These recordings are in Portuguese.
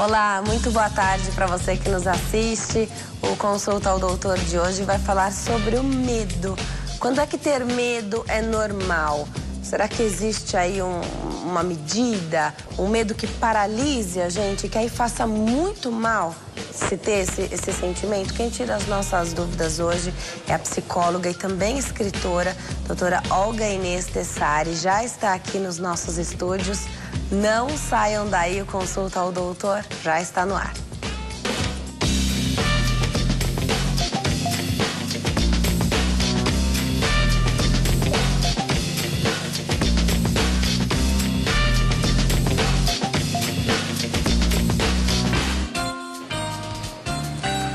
Olá, muito boa tarde para você que nos assiste. O Consulta ao Doutor de hoje vai falar sobre o medo. Quando é que ter medo é normal? Será que existe aí uma medida, um medo que paralise a gente, que aí faça muito mal se ter esse sentimento? Quem tira as nossas dúvidas hoje é a psicóloga e também escritora, doutora Olga Inês Tessari. Já está aqui nos nossos estúdios. Não saiam daí, o Consulta ao Doutor já está no ar.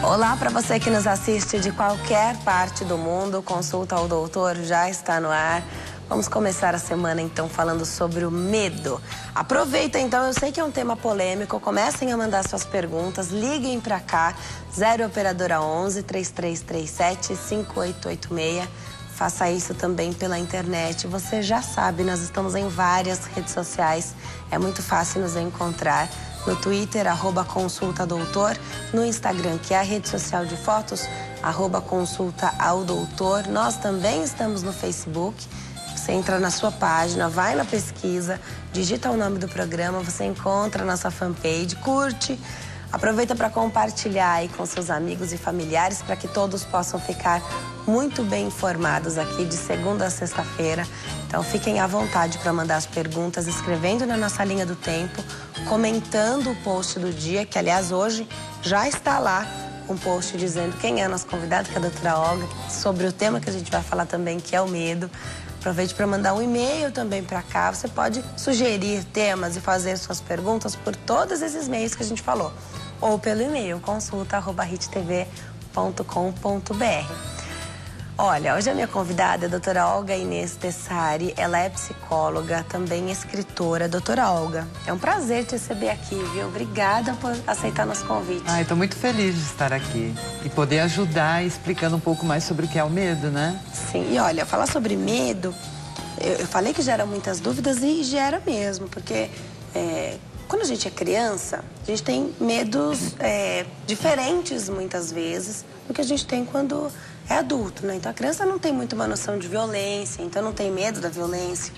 Olá para você que nos assiste de qualquer parte do mundo, Consulta ao Doutor já está no ar. Vamos começar a semana então falando sobre o medo. Aproveita então, eu sei que é um tema polêmico, comecem a mandar suas perguntas, liguem para cá, 0 operadora 11 3337 5886. Faça isso também pela internet. Você já sabe, nós estamos em várias redes sociais, é muito fácil nos encontrar. No Twitter, @consultadoutor, no Instagram, que é a rede social de fotos, @consultaaldoutor. Nós também estamos no Facebook. Você entra na sua página, vai na pesquisa, digita o nome do programa, você encontra a nossa fanpage, curte. Aproveita para compartilhar aí com seus amigos e familiares para que todos possam ficar muito bem informados aqui de segunda a sexta-feira. Então fiquem à vontade para mandar as perguntas, escrevendo na nossa linha do tempo, comentando o post do dia, que aliás hoje já está lá um post dizendo quem é nosso convidado, que é a doutora Olga, sobre o tema que a gente vai falar também, que é o medo. Aproveite para mandar um e-mail também para cá. Você pode sugerir temas e fazer suas perguntas por todos esses meios que a gente falou. Ou pelo e-mail, consulta@hittv.com.br. Olha, hoje a minha convidada é a doutora Olga Inês Tessari. Ela é psicóloga, também escritora. Doutora Olga, é um prazer te receber aqui, viu? Obrigada por aceitar nosso convite. Estou muito feliz de estar aqui e poder ajudar explicando um pouco mais sobre o que é o medo, né? Sim, e olha, falar sobre medo, eu falei que gera muitas dúvidas e gera mesmo, porque quando a gente é criança, a gente tem medos diferentes muitas vezes do que a gente tem quando é adulto, né? Então a criança não tem muito uma noção de violência, então não tem medo da violência.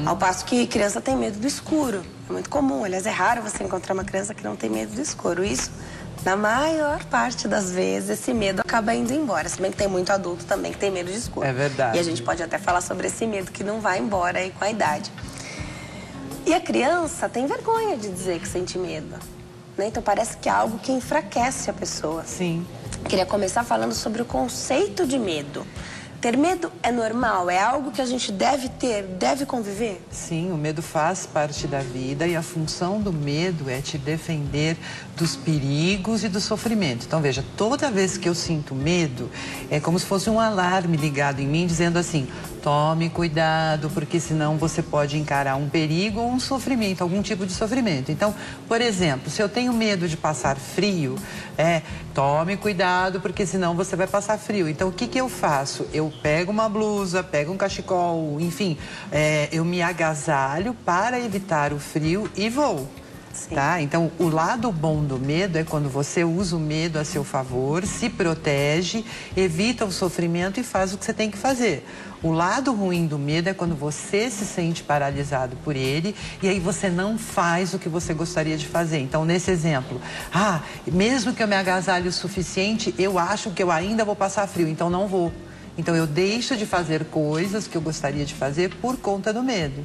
Ao passo que criança tem medo do escuro. É muito comum, aliás, é raro você encontrar uma criança que não tem medo do escuro. Isso, na maior parte das vezes, esse medo acaba indo embora. Se bem que tem muito adulto também que tem medo de escuro. É verdade. E a gente pode até falar sobre esse medo que não vai embora aí com a idade. E a criança tem vergonha de dizer que sente medo, né? Então parece que é algo que enfraquece a pessoa. Sim. Queria começar falando sobre o conceito de medo. Ter medo é normal? É algo que a gente deve ter, deve conviver? Sim, o medo faz parte da vida e a função do medo é te defender dos perigos e do sofrimento. Então, veja, toda vez que eu sinto medo, é como se fosse um alarme ligado em mim, dizendo assim: tome cuidado, porque senão você pode encarar um perigo ou um sofrimento, algum tipo de sofrimento. Então, por exemplo, se eu tenho medo de passar frio, tome cuidado, porque senão você vai passar frio. Então, o que eu faço? Eu pego uma blusa, pego um cachecol, enfim, eu me agasalho para evitar o frio e vou. Tá? Então, o lado bom do medo é quando você usa o medo a seu favor, se protege, evita o sofrimento e faz o que você tem que fazer. O lado ruim do medo é quando você se sente paralisado por ele e aí você não faz o que você gostaria de fazer. Então, nesse exemplo, mesmo que eu me agasalhe o suficiente, eu acho que eu ainda vou passar frio, então não vou. Então, eu deixo de fazer coisas que eu gostaria de fazer por conta do medo.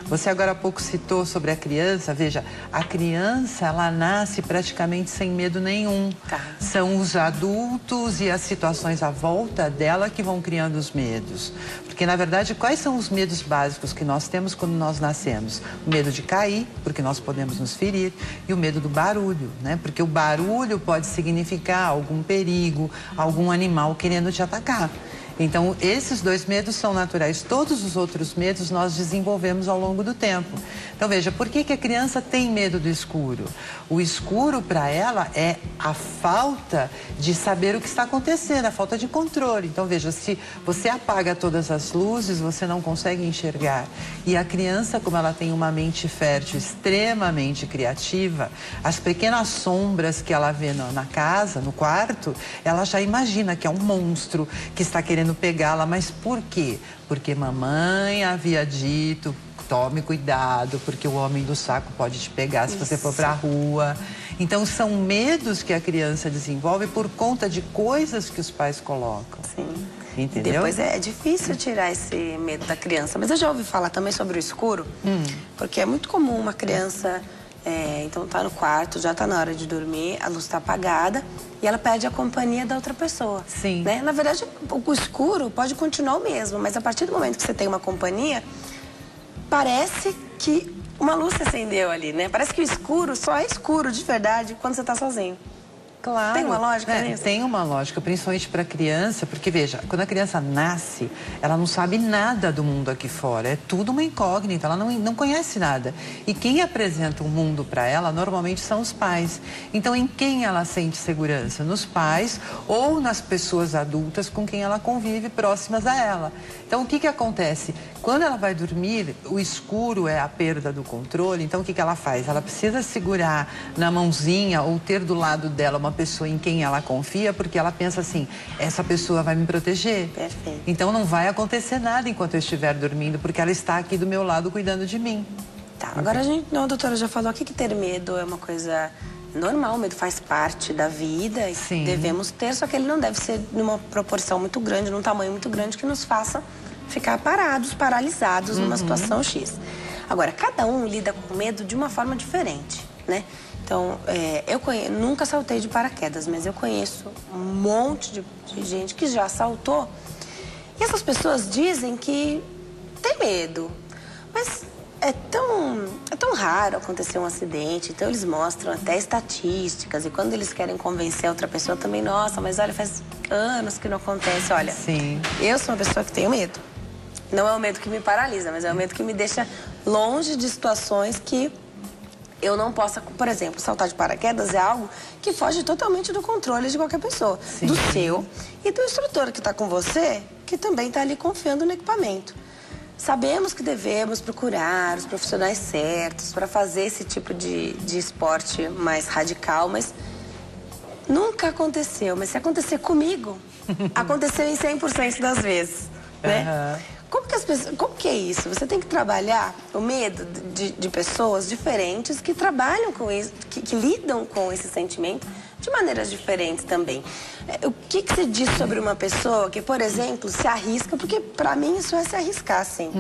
Você agora há pouco citou sobre a criança. Veja, a criança, ela nasce praticamente sem medo nenhum. Tá. São os adultos e as situações à volta dela que vão criando os medos. Porque, na verdade, quais são os medos básicos que nós temos quando nós nascemos? O medo de cair, porque nós podemos nos ferir, e o medo do barulho, né? Porque o barulho pode significar algum perigo, algum animal querendo te atacar. Então, esses dois medos são naturais. Todos os outros medos nós desenvolvemos ao longo do tempo. Então, veja, por que a criança tem medo do escuro? O escuro, para ela, é a falta de saber o que está acontecendo, a falta de controle. Então, veja, se você apaga todas as luzes, você não consegue enxergar. E a criança, como ela tem uma mente fértil, extremamente criativa, as pequenas sombras que ela vê na casa, no quarto, ela já imagina que é um monstro que está querendo pegá-la. Mas por quê? Porque mamãe havia dito, tome cuidado, porque o homem do saco pode te pegar se você for para a rua. Então, são medos que a criança desenvolve por conta de coisas que os pais colocam. Sim. Entendeu? Depois é difícil tirar esse medo da criança. Mas eu já ouvi falar também sobre o escuro, porque é muito comum uma criança... então tá no quarto, já tá na hora de dormir, a luz tá apagada e ela perde a companhia da outra pessoa. Sim. Né? Na verdade, o escuro pode continuar o mesmo, mas a partir do momento que você tem uma companhia, parece que uma luz se acendeu ali, né? Parece que o escuro só é escuro de verdade quando você tá sozinho. Claro. Tem uma lógica nisso? Tem uma lógica, principalmente para a criança, porque veja, quando a criança nasce, ela não sabe nada do mundo aqui fora, é tudo uma incógnita, ela não conhece nada. E quem apresenta o mundo para ela, normalmente são os pais. Então, em quem ela sente segurança? Nos pais ou nas pessoas adultas com quem ela convive, próximas a ela. Então, o que acontece? Quando ela vai dormir, o escuro é a perda do controle, então o que ela faz? Ela precisa segurar na mãozinha ou ter do lado dela uma pessoa em quem ela confia, porque ela pensa assim, essa pessoa vai me proteger. Perfeito. Então não vai acontecer nada enquanto eu estiver dormindo, porque ela está aqui do meu lado cuidando de mim. Tá, agora a doutora já falou aqui que ter medo é uma coisa normal, o medo faz parte da vida e Sim. devemos ter, só que ele não deve ser numa proporção muito grande, num tamanho muito grande que nos faça ficar parados, paralisados numa situação X. Agora, cada um lida com o medo de uma forma diferente, né? Então, nunca saltei de paraquedas, mas eu conheço um monte de gente que já saltou. E essas pessoas dizem que tem medo, mas é tão raro acontecer um acidente, então eles mostram até estatísticas. E quando eles querem convencer a outra pessoa também, nossa, mas olha, faz anos que não acontece. Olha, Sim. Eu sou uma pessoa que tenho medo. Não é o medo que me paralisa, mas é o medo que me deixa longe de situações que eu não possa, por exemplo, saltar de paraquedas é algo que foge totalmente do controle de qualquer pessoa. Sim. Do seu e do instrutor que está com você, que também está ali confiando no equipamento. Sabemos que devemos procurar os profissionais certos para fazer esse tipo de esporte mais radical, mas nunca aconteceu. Mas se acontecer comigo, aconteceu em 100% das vezes, né? Como que é isso? Você tem que trabalhar o medo de pessoas diferentes que trabalham com isso, que lidam com esse sentimento de maneiras diferentes também. O que você diz sobre uma pessoa que, por exemplo, se arrisca, porque para mim isso é se arriscar, sim,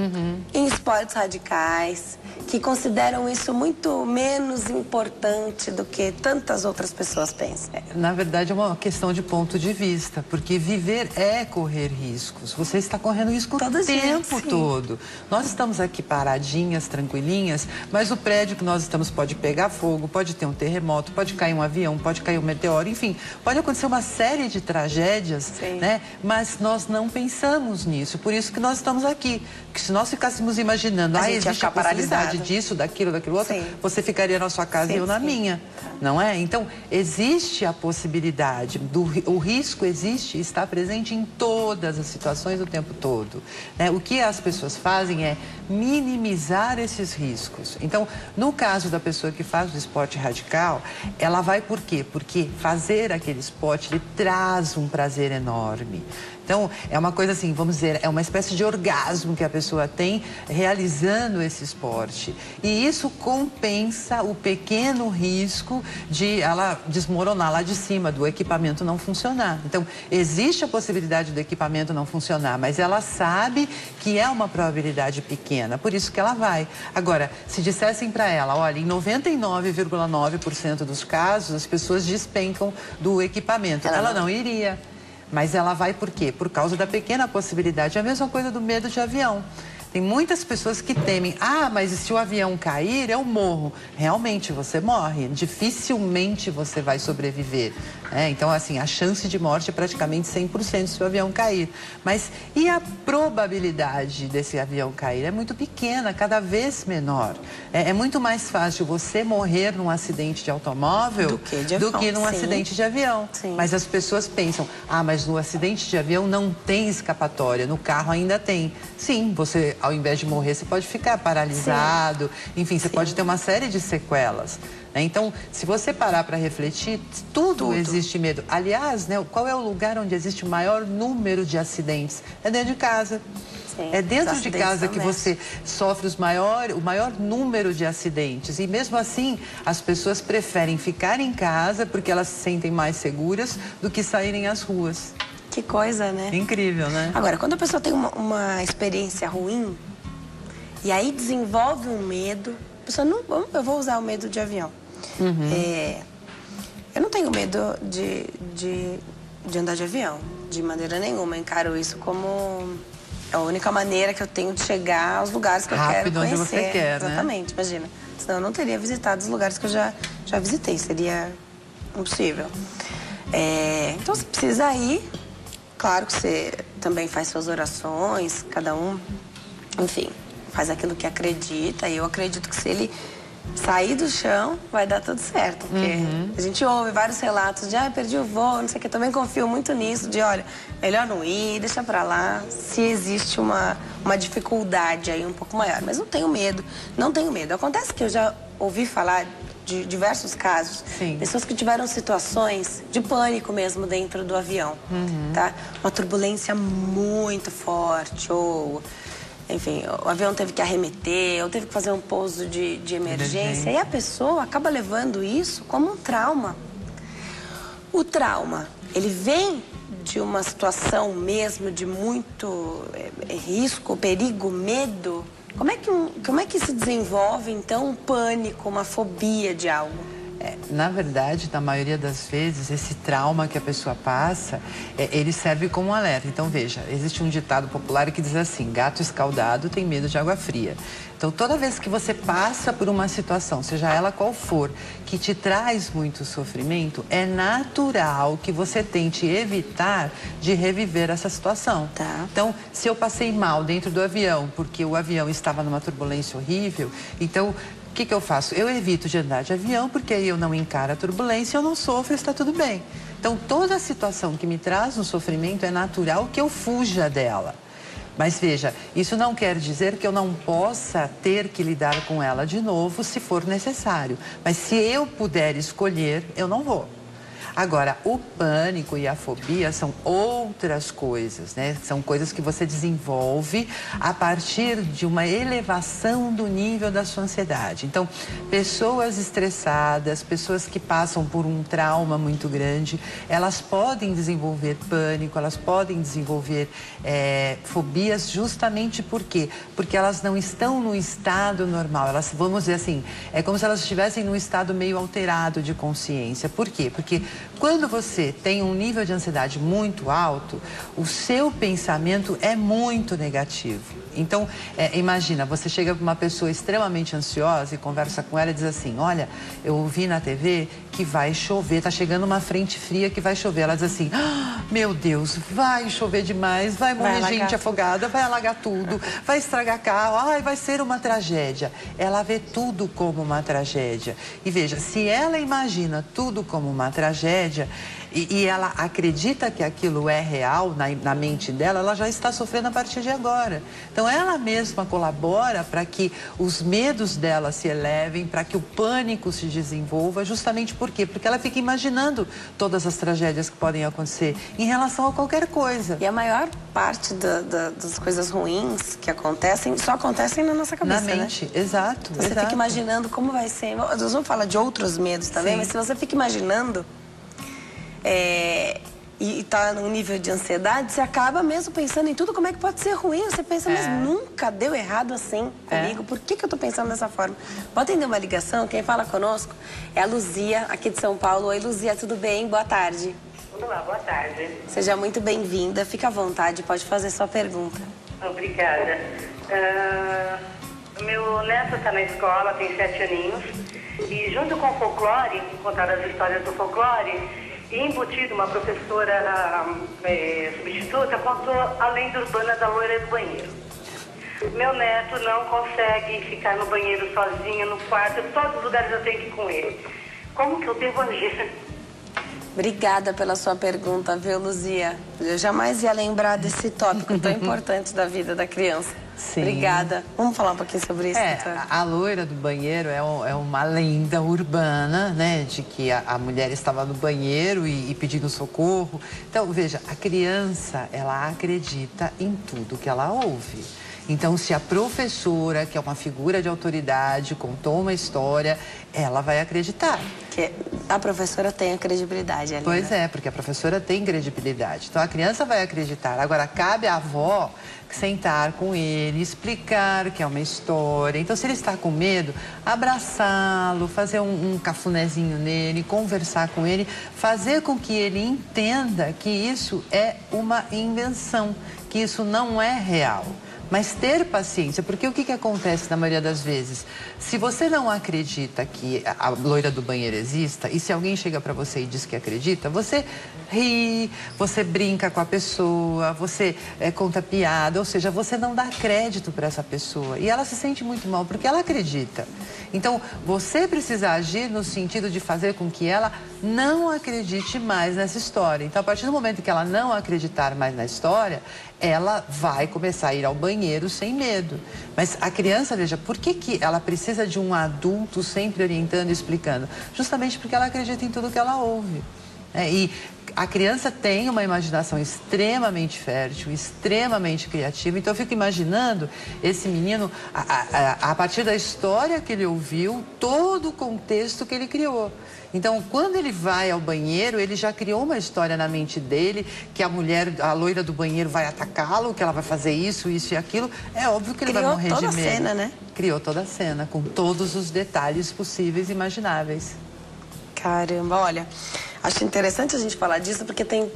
em esportes radicais, que consideram isso muito menos importante do que tantas outras pessoas pensam? Na verdade, é uma questão de ponto de vista, porque viver é correr riscos. Você está correndo risco o tempo todo. Nós estamos aqui paradinhas, tranquilinhas, mas o prédio que nós estamos pode pegar fogo, pode ter um terremoto, pode cair um avião, pode cair um meteoro, enfim, pode acontecer uma série de tragédias, né? Mas nós não pensamos nisso, por isso que nós estamos aqui. Que se nós ficássemos imaginando, existe a possibilidade disso, daquilo outro, você ficaria na sua casa e eu na minha, não é? Então, existe a possibilidade, o risco existe, está presente em todas as situações o tempo todo, né? O que as pessoas fazem é minimizar esses riscos. Então, no caso da pessoa que faz o esporte radical, ela vai por quê? Porque fazer aquele esporte, ele traz um prazer enorme. Então, é uma coisa assim, vamos dizer, é uma espécie de orgasmo que a pessoa tem realizando esse esporte. E isso compensa o pequeno risco de ela desmoronar lá de cima, do equipamento não funcionar. Então, existe a possibilidade do equipamento não funcionar, mas ela sabe que é uma probabilidade pequena, por isso que ela vai. Agora, se dissessem para ela, olha, em 99,9% dos casos, as pessoas despencam do equipamento. Ela não iria. Mas ela vai por quê? Por causa da pequena possibilidade. É a mesma coisa do medo de avião. Tem muitas pessoas que temem, mas se o avião cair, eu morro. Realmente, você morre. Dificilmente você vai sobreviver. Então, assim, a chance de morte é praticamente 100% se o avião cair. Mas e a probabilidade desse avião cair? É muito pequena, cada vez menor. É muito mais fácil você morrer num acidente de automóvel do que num acidente de avião. Sim. Mas as pessoas pensam, mas no acidente de avião não tem escapatória, no carro ainda tem. Sim, você, ao invés de morrer, você pode ficar paralisado, enfim, você pode ter uma série de sequelas. Então, se você parar para refletir, tudo existe medo. Aliás, qual é o lugar onde existe o maior número de acidentes? É dentro de casa. Sim, é dentro de casa que você sofre o maior número de acidentes. E mesmo assim, as pessoas preferem ficar em casa porque elas se sentem mais seguras do que saírem às ruas. Que coisa, né? Incrível, né? Agora, quando a pessoa tem uma experiência ruim e aí desenvolve um medo, a pessoa não, eu vou usar o medo de avião. Eu não tenho medo de andar de avião, de maneira nenhuma. Eu encaro isso como a única maneira que eu tenho de chegar aos lugares que eu quero conhecer. Onde você quer, exatamente, imagina. Senão eu não teria visitado os lugares que eu já visitei, seria impossível. Então, você precisa ir. Claro que você também faz suas orações, cada um, enfim, faz aquilo que acredita. E eu acredito que se ele sair do chão, vai dar tudo certo. Porque a gente ouve vários relatos de, perdi o voo, não sei o que. Eu também confio muito nisso, de, olha, melhor não ir, deixa pra lá, se existe uma dificuldade aí um pouco maior. Mas não tenho medo, não tenho medo. Acontece que eu já ouvi falar de diversos casos, pessoas que tiveram situações de pânico mesmo dentro do avião, tá? Uma turbulência muito forte, ou... Enfim, o avião teve que arremeter, ou teve que fazer um pouso de emergência. E a pessoa acaba levando isso como um trauma. O trauma, ele vem de uma situação mesmo de muito risco, perigo, medo. Como é que se desenvolve, então, um pânico, uma fobia de algo? Na verdade, na maioria das vezes, esse trauma que a pessoa passa, ele serve como um alerta. Então, veja, existe um ditado popular que diz assim, gato escaldado tem medo de água fria. Então, toda vez que você passa por uma situação, seja ela qual for, que te traz muito sofrimento, é natural que você tente evitar de reviver essa situação. Tá. Então, se eu passei mal dentro do avião, porque o avião estava numa turbulência horrível, então... O que eu faço? Eu evito de andar de avião, porque aí eu não encaro a turbulência, eu não sofro, está tudo bem. Então, toda situação que me traz um sofrimento é natural que eu fuja dela. Mas veja, isso não quer dizer que eu não possa ter que lidar com ela de novo, se for necessário. Mas se eu puder escolher, eu não vou. Agora, o pânico e a fobia são outras coisas, né? São coisas que você desenvolve a partir de uma elevação do nível da sua ansiedade. Então, pessoas estressadas, pessoas que passam por um trauma muito grande, elas podem desenvolver pânico, elas podem desenvolver fobias justamente por quê? Porque elas não estão no estado normal. Elas, vamos dizer assim, é como se elas estivessem num estado meio alterado de consciência. Por quê? Porque quando você tem um nível de ansiedade muito alto, o seu pensamento é muito negativo. Então, imagina, você chega para uma pessoa extremamente ansiosa e conversa com ela e diz assim, olha, eu ouvi na TV que vai chover, tá chegando uma frente fria que vai chover. Ela diz assim, meu Deus, vai chover demais, vai morrer gente afogada, vai alagar tudo, vai estragar carro, vai ser uma tragédia. Ela vê tudo como uma tragédia. E veja, se ela imagina tudo como uma tragédia e ela acredita que aquilo é real na mente dela, ela já está sofrendo a partir de agora. Então, ela mesma colabora para que os medos dela se elevem, para que o pânico se desenvolva, justamente por quê? Porque ela fica imaginando todas as tragédias que podem acontecer em relação a qualquer coisa. E a maior parte das coisas ruins que acontecem, só acontecem na nossa cabeça, na mente, né? Exato. Você fica imaginando como vai ser. Nós vamos falar de outros medos também, mas se você fica imaginando... e tá num nível de ansiedade, você acaba mesmo pensando em tudo, como é que pode ser ruim. Você pensa, mas nunca deu errado assim comigo. Por que eu tô pensando dessa forma? Vou atender uma ligação, quem fala conosco é a Luzia, aqui de São Paulo. Oi, Luzia, tudo bem? Boa tarde. Olá, boa tarde. Seja muito bem-vinda, fica à vontade, pode fazer sua pergunta. Obrigada. Meu neto está na escola, tem 7 aninhos, e junto com o folclore, contar as histórias do folclore, e embutido uma professora substituta, contou a lenda urbana da loira do banheiro. Meu neto não consegue ficar no banheiro sozinho, no quarto, em todos os lugares eu tenho que ir com ele. Como que eu devo agir? Obrigada pela sua pergunta, viu, Luzia? Eu jamais ia lembrar desse tópico tão importante da vida da criança. Sim. Obrigada. Vamos falar um pouquinho sobre isso, doutora? A loira do banheiro é uma lenda urbana, né? De que a mulher estava no banheiro e pedindo socorro. Então, veja, a criança, ela acredita em tudo que ela ouve. Então, se a professora, que é uma figura de autoridade, contou uma história, ela vai acreditar. Que a professora tem a credibilidade ali. Pois é, porque a professora tem credibilidade. Então, a criança vai acreditar. Agora, cabe à avó sentar com ele, explicar que é uma história. Então, se ele está com medo, abraçá-lo, fazer um cafunézinho nele, conversar com ele, fazer com que ele entenda que isso é uma invenção, que isso não é real. Mas ter paciência, porque o que acontece na maioria das vezes? Se você não acredita que a loira do banheiro exista, e se alguém chega para você e diz que acredita, você ri, você brinca com a pessoa, você conta piada, ou seja, você não dá crédito para essa pessoa. E ela se sente muito mal, porque ela acredita. Então, você precisa agir no sentido de fazer com que ela não acredite mais nessa história. Então, a partir do momento que ela não acreditar mais na história, ela vai começar a ir ao banheiro sem medo. Mas a criança, veja, por que ela precisa de um adulto sempre orientando e explicando? Justamente porque ela acredita em tudo que ela ouve. E a criança tem uma imaginação extremamente fértil, extremamente criativa. Então, eu fico imaginando esse menino, a partir da história que ele ouviu, todo o contexto que ele criou. Então, quando ele vai ao banheiro, ele já criou uma história na mente dele, que a loira do banheiro vai atacá-lo, que ela vai fazer isso, isso e aquilo. É óbvio que ele vai morrer de medo. Criou toda a cena, né? Criou toda a cena, com todos os detalhes possíveis e imagináveis. Caramba, olha, acho interessante a gente falar disso, porque tem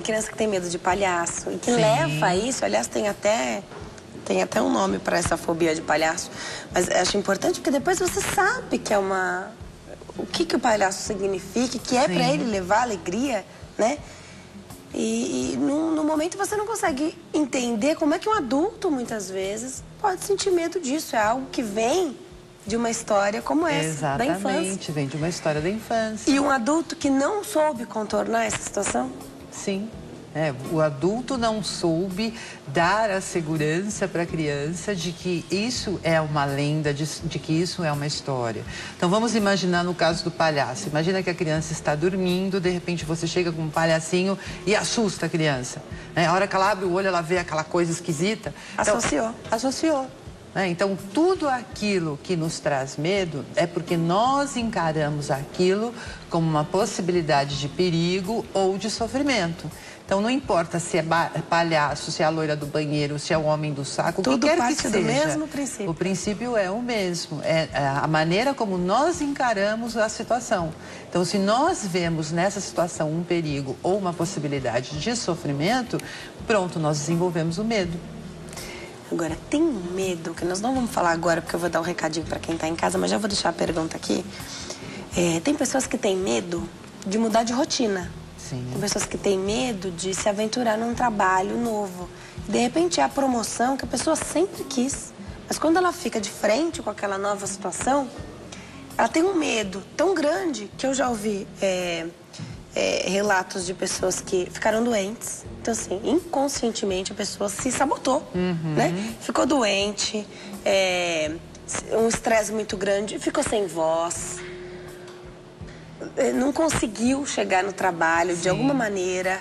criança que tem medo de palhaço e que leva a isso, aliás, tem até um nome para essa fobia de palhaço, mas acho importante porque depois você sabe que é o que o palhaço significa, que é para ele levar alegria, né? E no momento você não consegue entender como é que um adulto, muitas vezes, pode sentir medo disso. É algo que vem de uma história como essa, da infância. Exatamente, vem de uma história da infância. E um adulto que não soube contornar essa situação? Sim. O adulto não soube dar a segurança para a criança de que isso é uma lenda, de que isso é uma história. Então, vamos imaginar no caso do palhaço. Imagina que a criança está dormindo, de repente você chega com um palhacinho e assusta a criança. A hora que ela abre o olho, ela vê aquela coisa esquisita. Associou. Então, associou. Então, tudo aquilo que nos traz medo é porque nós encaramos aquilo como uma possibilidade de perigo ou de sofrimento. Então, não importa se é palhaço, se é a loira do banheiro, se é o homem do saco, o que quer que seja. Tudo parte do mesmo princípio. O princípio é o mesmo. É a maneira como nós encaramos a situação. Então, se nós vemos nessa situação um perigo ou uma possibilidade de sofrimento, pronto, nós desenvolvemos o medo. Agora, tem medo, que nós não vamos falar agora, porque eu vou dar um recadinho para quem está em casa, mas já vou deixar a pergunta aqui. Tem pessoas que têm medo de mudar de rotina. Sim. Tem pessoas que têm medo de se aventurar num trabalho novo. De repente, é a promoção que a pessoa sempre quis. Mas quando ela fica de frente com aquela nova situação, ela tem um medo tão grande que eu já ouvi relatos de pessoas que ficaram doentes. Então, assim, inconscientemente a pessoa se sabotou, né? Ficou doente, um estresse muito grande, ficou sem voz, não conseguiu chegar no trabalho de alguma maneira.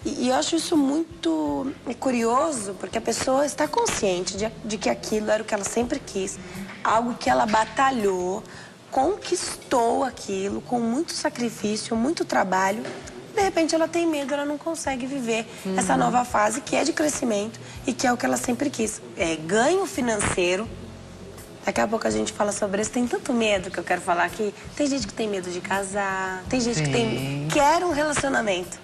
E eu acho isso muito curioso, porque a pessoa está consciente de que aquilo era o que ela sempre quis, algo que ela batalhou, conquistou aquilo com muito sacrifício, muito trabalho. De repente ela tem medo, ela não consegue viver essa nova fase que é de crescimento e que é o que ela sempre quis. Ganho financeiro. Daqui a pouco a gente fala sobre isso. Tem tanto medo que eu quero falar aqui. Tem gente que tem medo de casar, tem gente que quer um relacionamento,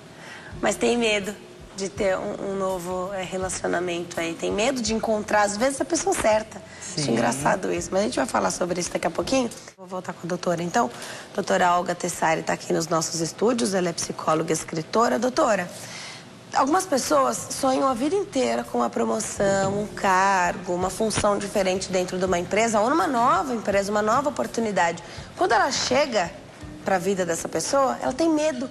mas tem medo de ter um novo relacionamento aí. Tem medo de encontrar, às vezes, a pessoa certa. Sim. Acho engraçado isso, mas a gente vai falar sobre isso daqui a pouquinho. Vou voltar com a doutora, então. Doutora Olga Tessari está aqui nos nossos estúdios, ela é psicóloga e escritora. Doutora, algumas pessoas sonham a vida inteira com uma promoção, um cargo, uma função diferente dentro de uma empresa ou numa nova empresa, uma nova oportunidade. Quando ela chega para a vida dessa pessoa, ela tem medo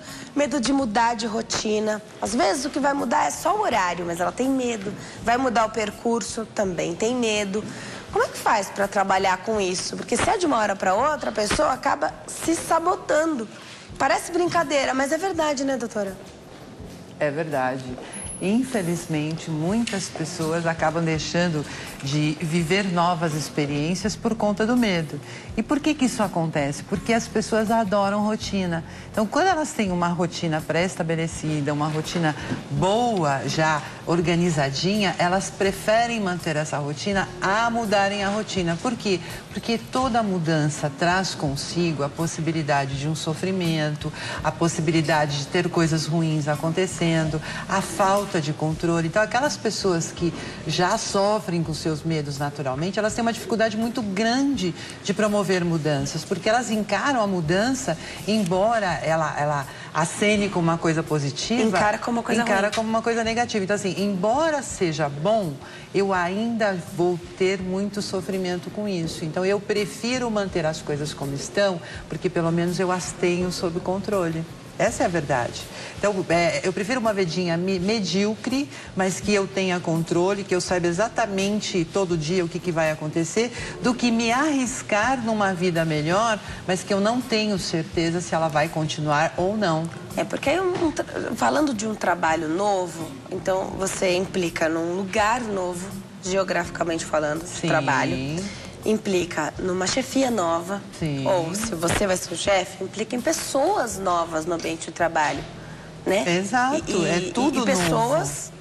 de mudar de rotina. Às vezes o que vai mudar é só o horário, mas ela tem medo. Vai mudar o percurso, também tem medo. Como é que faz para trabalhar com isso? Porque se é de uma hora para outra, a pessoa acaba se sabotando. Parece brincadeira, mas é verdade, né, doutora? É verdade. Infelizmente, muitas pessoas acabam deixando de viver novas experiências por conta do medo. E por que isso acontece? Porque as pessoas adoram rotina. Então, quando elas têm uma rotina pré-estabelecida, uma rotina boa, já organizadinha, elas preferem manter essa rotina a mudarem a rotina. Por quê? Porque toda mudança traz consigo a possibilidade de um sofrimento, a possibilidade de ter coisas ruins acontecendo, a falta de controle. Então, aquelas pessoas que já sofrem com seus medos naturalmente, elas têm uma dificuldade muito grande de promover mudanças, porque elas encaram a mudança, embora ela acene como uma coisa positiva, encara como uma coisa negativa. Então, assim, embora seja bom, eu ainda vou ter muito sofrimento com isso. Então, eu prefiro manter as coisas como estão, porque pelo menos eu as tenho sob controle. Essa é a verdade. Então, eu prefiro uma vidinha medíocre, mas que eu tenha controle, que eu saiba exatamente todo dia o que vai acontecer, do que me arriscar numa vida melhor, mas que eu não tenho certeza se ela vai continuar ou não. É, porque falando de um trabalho novo, então você implica num lugar novo, geograficamente falando, de trabalho. Implica numa chefia nova. Sim. Ou, se você vai ser o chefe, implica em pessoas novas no ambiente de trabalho, né? Exato, é tudo novo. E pessoas novo.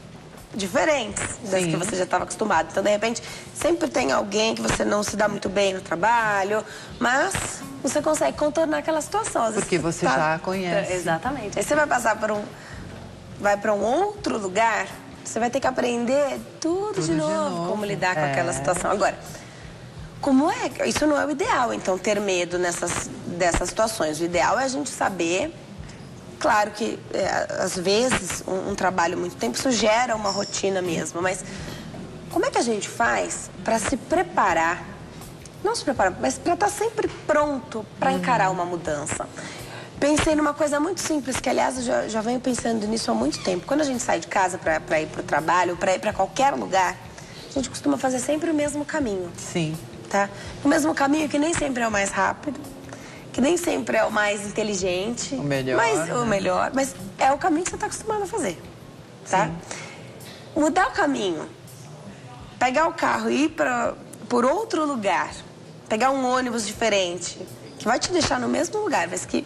Diferentes das que você já estava acostumado. Então, de repente, sempre tem alguém que você não se dá muito bem no trabalho, mas você consegue contornar aquela situação. Porque você já conhece. Exatamente. Aí você vai passar vai para um outro lugar, você vai ter que aprender tudo de novo, como lidar com aquela situação. Agora, como é? Isso não é o ideal, então, ter medo dessas situações. O ideal é a gente saber, claro que, às vezes, um trabalho muito tempo, isso gera uma rotina mesmo, mas como é que a gente faz para se preparar, não se preparar, mas para estar sempre pronto para encarar uma mudança? Pensei numa coisa muito simples, que, aliás, eu já venho pensando nisso há muito tempo. Quando a gente sai de casa para ir para o trabalho, para ir para qualquer lugar, a gente costuma fazer sempre o mesmo caminho. Sim. Tá? O mesmo caminho que nem sempre é o mais rápido, que nem sempre é o mais inteligente. O melhor. O melhor, mas é o caminho que você está acostumado a fazer. Tá? Mudar o caminho, pegar o carro e ir por outro lugar, pegar um ônibus diferente, que vai te deixar no mesmo lugar, mas que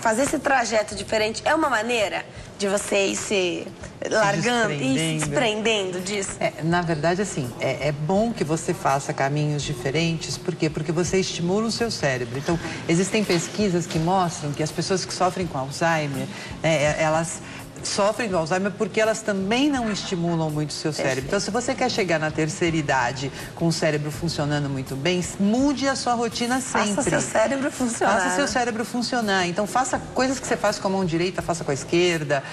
fazer esse trajeto diferente é uma maneira de você ir se largando e se desprendendo disso? Na verdade, assim, é bom que você faça caminhos diferentes. Por quê? Porque você estimula o seu cérebro. Então, existem pesquisas que mostram que as pessoas que sofrem com Alzheimer, elas sofrem do Alzheimer porque elas também não estimulam muito o seu cérebro. Então, se você quer chegar na terceira idade com o cérebro funcionando muito bem, mude a sua rotina sempre. Faça seu cérebro funcionar. Faça seu cérebro funcionar. Então, faça coisas que você faz com a mão direita, faça com a esquerda,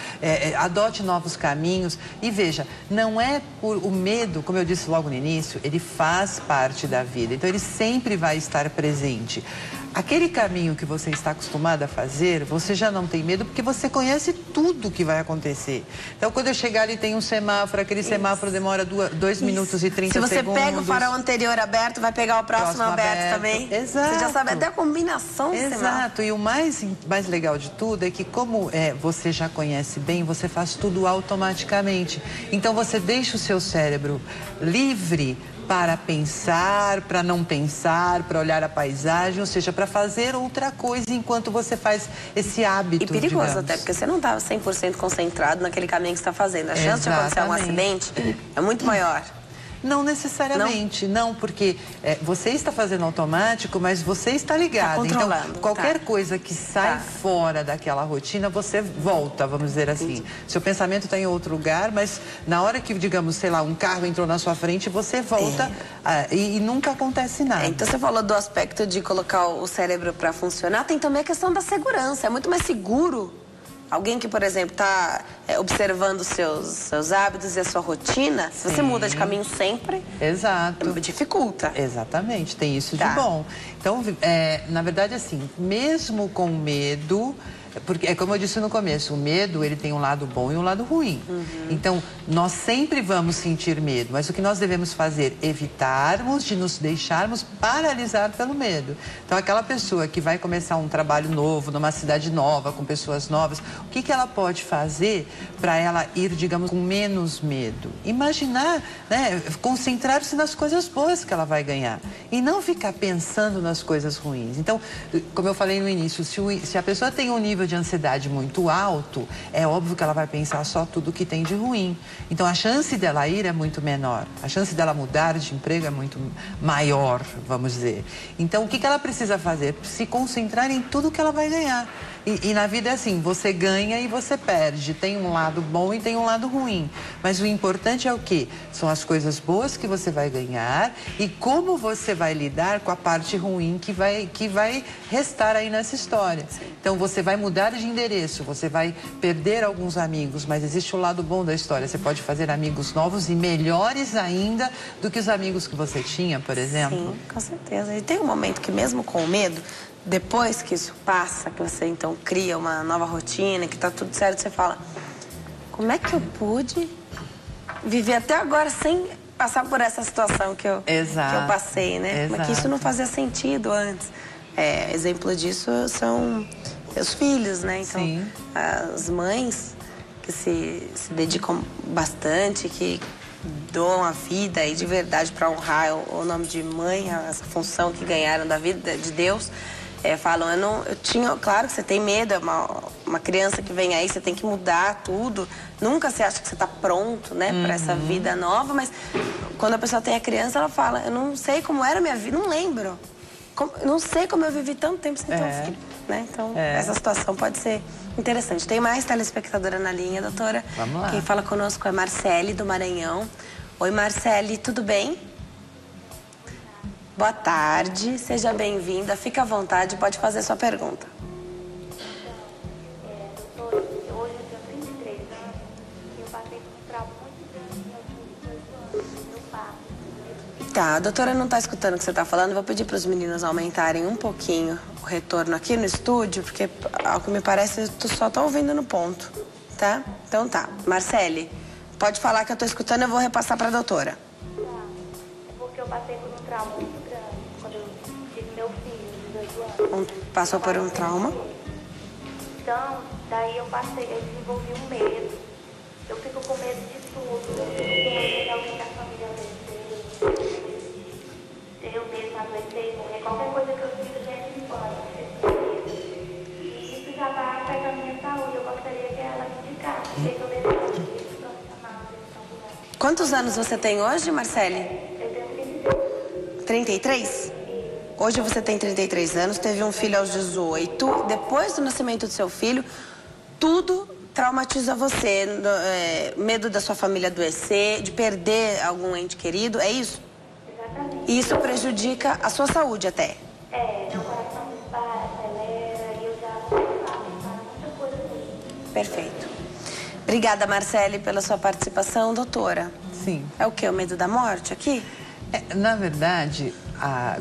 adote novos caminhos. E veja, não é por o medo, como eu disse logo no início, ele faz parte da vida. Então, ele sempre vai estar presente. Aquele caminho que você está acostumado a fazer, você já não tem medo porque você conhece tudo que vai acontecer. Então, quando eu chegar ali, tem um semáforo, aquele semáforo demora 2 minutos e 30 segundos. Se você pega o farol anterior aberto, vai pegar o próximo aberto também. Exato. Você já sabe até a combinação do semáforo. Exato. E o mais legal de tudo é que, como você já conhece bem, você faz tudo automaticamente. Então, você deixa o seu cérebro livre para pensar, para não pensar, para olhar a paisagem, ou seja, para fazer outra coisa enquanto você faz esse hábito, E perigoso digamos. até, porque você não está 100% concentrado naquele caminho que você está fazendo. A chance de acontecer um acidente é muito maior. Não necessariamente, não, porque você está fazendo automático, mas você está ligado. Tá controlando, então, qualquer coisa que sai fora daquela rotina, você volta, vamos dizer assim. Seu pensamento está em outro lugar, mas na hora que, digamos, sei lá, um carro entrou na sua frente, você volta e nunca acontece nada. Então, você falou do aspecto de colocar o cérebro para funcionar, tem também a questão da segurança. É muito mais seguro alguém que, por exemplo, está observando os seus hábitos e a sua rotina. Se você muda de caminho sempre, dificulta. Exatamente, tem isso de bom. Então, na verdade, assim, mesmo com medo, porque é como eu disse no começo, o medo, ele tem um lado bom e um lado ruim. Então, nós sempre vamos sentir medo, mas o que nós devemos fazer? Evitarmos de nos deixarmos paralisar pelo medo. Então, aquela pessoa que vai começar um trabalho novo, numa cidade nova, com pessoas novas, o que ela pode fazer para ela ir, digamos, com menos medo? Imaginar, né, concentrar-se nas coisas boas que ela vai ganhar e não ficar pensando nas coisas ruins. Então, como eu falei no início, se a pessoa tem um nível de ansiedade muito alto, é óbvio que ela vai pensar só tudo que tem de ruim. Então, a chance dela ir é muito menor. A chance dela mudar de emprego é muito maior, vamos dizer. Então, o que ela precisa fazer? Se concentrar em tudo que ela vai ganhar. E na vida é assim, você ganha e você perde. Tem um lado bom e tem um lado ruim. Mas o importante é o quê? São as coisas boas que você vai ganhar e como você vai lidar com a parte ruim que vai restar aí nessa história. Então, você vai mudar de endereço, você vai perder alguns amigos, mas existe o lado bom da história. Você pode fazer amigos novos e melhores ainda do que os amigos que você tinha, por exemplo. Sim, com certeza. E tem um momento que mesmo com o medo, depois que isso passa, que você então cria uma nova rotina, que tá tudo certo, você fala, como é que eu pude viver até agora sem passar por essa situação que eu passei, né? Mas que isso não fazia sentido antes. Exemplo disso são meus filhos, né? Então, as mães que se dedicam bastante, que doam a vida aí de verdade para honrar o nome de mãe, essa função que ganharam da vida de Deus. Falam, claro que você tem medo, é uma criança que vem aí, você tem que mudar tudo. Nunca você acha que você está pronto, né, para essa vida nova, mas quando a pessoa tem a criança, ela fala, eu não sei como era a minha vida, não lembro. Não sei como eu vivi tanto tempo sem ter um filho, né? Então, essa situação pode ser interessante. Tem mais telespectadora na linha, doutora? Vamos lá. Quem fala conosco é Marcele, do Maranhão. Oi, Marcele, tudo bem? Boa tarde, seja bem-vinda, fica à vontade, pode fazer sua pergunta. Doutora, hoje eu tenho 33 anos e eu passei por um trauma muito grande aos 18 anos do meu parto. Tá, a doutora não está escutando o que você está falando, vou pedir para os meninos aumentarem um pouquinho o retorno aqui no estúdio, porque, ao que me parece, tu só tá ouvindo no ponto, tá? Então tá. Marcele, pode falar que eu tô escutando, eu vou repassar para a doutora. Tá, é porque eu passei por um trauma muito grande quando eu tive meu filho, de 18 anos. Passou por um trauma? Então, daí eu desenvolvi um medo. Eu fico com medo de tudo. Eu fico com medo de alguém da família adoecer. Eu mesma adoecer, morrer. Qualquer coisa que eu fiz já é de fora. E isso já vai afetar a minha saúde. Eu gostaria que ela me indicasse. Sei que eu devo Quantos anos você tem hoje, Marcele? Eu tenho 33? Hoje você tem 33 anos, teve um filho aos 18. Depois do nascimento do seu filho, tudo traumatiza você. Medo da sua família adoecer, de perder algum ente querido, é isso? Exatamente. E isso prejudica a sua saúde até? Meu coração dispara, acelera e eu já faço muita coisa assim. Perfeito. Obrigada, Marcele, pela sua participação. Doutora? Sim. É o quê? O medo da morte aqui? Na verdade,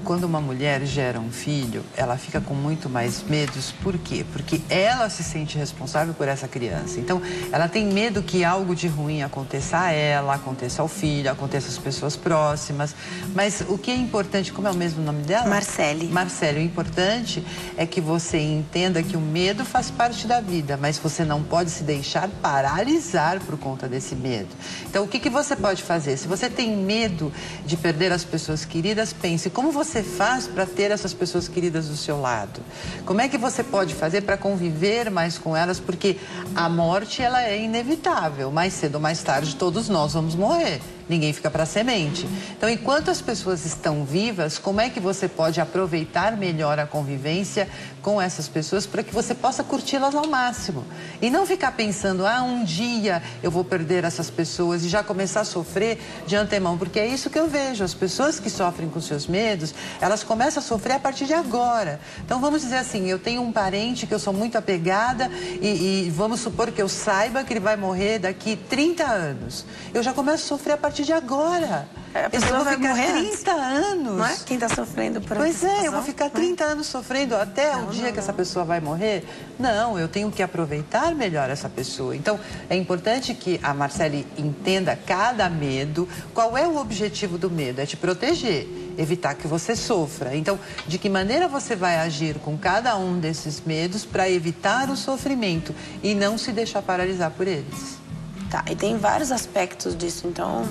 quando uma mulher gera um filho, ela fica com muito mais medos. Por quê? Porque ela se sente responsável por essa criança. Então, ela tem medo que algo de ruim aconteça a ela, aconteça ao filho, aconteça às pessoas próximas. Mas o que é importante, como é o mesmo nome dela? Marcele. Marcele, o importante é que você entenda que o medo faz parte da vida, mas você não pode se deixar paralisar por conta desse medo. Então, o que você pode fazer? Se você tem medo de perder as pessoas queridas, pense, como você faz para ter essas pessoas queridas do seu lado? Como é que você pode fazer para conviver mais com elas? Porque a morte, ela é inevitável. Mais cedo ou mais tarde, todos nós vamos morrer. Ninguém fica para semente. Então, enquanto as pessoas estão vivas, como é que você pode aproveitar melhor a convivência com essas pessoas para que você possa curti-las ao máximo? E não ficar pensando, um dia eu vou perder essas pessoas e já começar a sofrer de antemão, porque é isso que eu vejo. As pessoas que sofrem com seus medos, elas começam a sofrer a partir de agora. Então, vamos dizer assim, eu tenho um parente que eu sou muito apegada e vamos supor que eu saiba que ele vai morrer daqui 30 anos. Eu já começo a sofrer a partir de agora. A pessoa vai ficar morrer 30 anos. Não é? Quem está sofrendo por Pois é, eu vou ficar 30 anos sofrendo até o dia que essa pessoa vai morrer? Não, eu tenho que aproveitar melhor essa pessoa. Então, é importante que a Marcele entenda cada medo. Qual é o objetivo do medo? É te proteger, evitar que você sofra. Então, de que maneira você vai agir com cada um desses medos para evitar o sofrimento e não se deixar paralisar por eles? Tá, e tem vários aspectos disso. Então,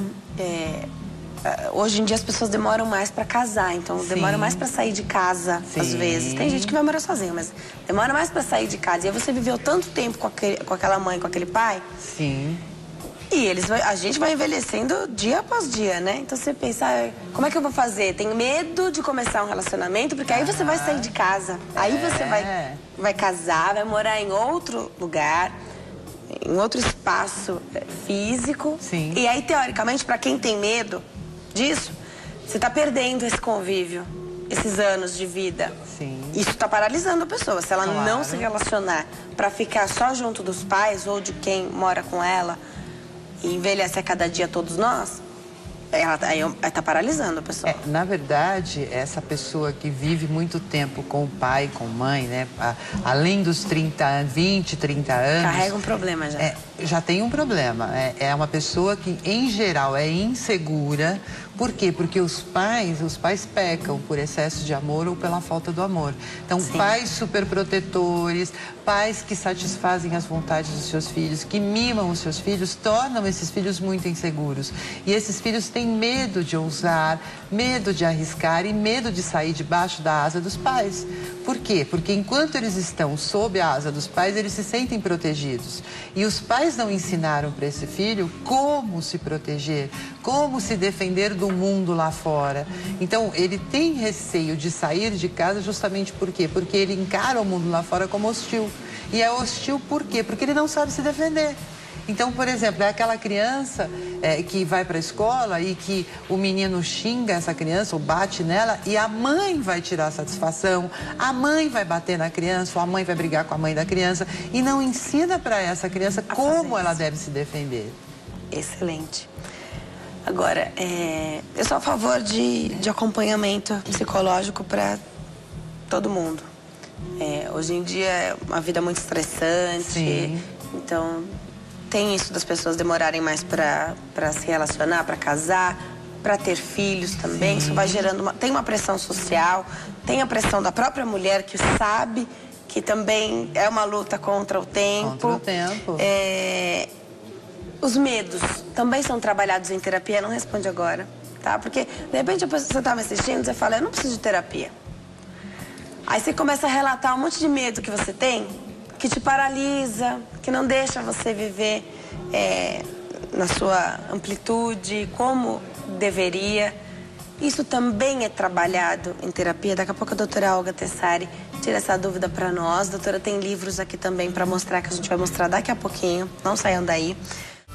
hoje em dia as pessoas demoram mais para casar, então demoram mais para sair de casa, às vezes. Tem gente que vai morar sozinha, mas demora mais para sair de casa. E aí você viveu tanto tempo com aquela mãe, com aquele pai. Sim. E a gente vai envelhecendo dia após dia, né? Então você pensa, como é que eu vou fazer? Tem medo de começar um relacionamento, porque aí você vai sair de casa. Aí você vai casar, vai morar em outro lugar, em outro espaço físico. Sim. E aí, teoricamente, para quem tem medo disso, você está perdendo esse convívio, esses anos de vida. Sim. Isso está paralisando a pessoa. Se ela Claro. não se relacionar para ficar só junto dos pais ou de quem mora com ela e envelhece a cada dia todos nós, ela está paralisando a pessoa. Na verdade, essa pessoa que vive muito tempo com o pai, com a mãe, né? Além dos 20, 30 anos... Carrega um problema já. Já tem um problema. É uma pessoa que, em geral, é insegura. Por quê? Porque os pais pecam por excesso de amor ou pela falta do amor. Então, Sim. Pais superprotetores, pais que satisfazem as vontades dos seus filhos, que mimam os seus filhos, tornam esses filhos muito inseguros. E esses filhos têm medo de ousar, medo de arriscar e medo de sair debaixo da asa dos pais. Por quê? Porque enquanto eles estão sob a asa dos pais, eles se sentem protegidos. E os pais não ensinaram para esse filho como se proteger, como se defender do mundo lá fora. Então, ele tem receio de sair de casa justamente por quê? Porque ele encara o mundo lá fora como hostil. E é hostil por quê? Porque ele não sabe se defender. Então, por exemplo, é aquela criança que vai para a escola e que o menino xinga essa criança ou bate nela e a mãe vai tirar satisfação, a mãe vai bater na criança ou a mãe vai brigar com a mãe da criança e não ensina para essa criança como ela deve se defender. Excelente. Agora, eu sou a favor de acompanhamento psicológico para todo mundo. Hoje em dia é uma vida muito estressante. Sim. Então, tem isso das pessoas demorarem mais para se relacionar, para casar, para ter filhos também. Sim. Isso vai gerando tem uma pressão social, tem a pressão da própria mulher que sabe que também é uma luta contra o tempo. Contra o tempo. Os medos também são trabalhados em terapia, não responde agora, tá? Porque, de repente, você tá me assistindo, você fala, eu não preciso de terapia. Aí você começa a relatar um monte de medo que você tem, que te paralisa, que não deixa você viver na sua amplitude, como deveria. Isso também é trabalhado em terapia. Daqui a pouco a doutora Olga Tessari tira essa dúvida para nós. A doutora tem livros aqui também para mostrar, que a gente vai mostrar daqui a pouquinho. Não saiam daí.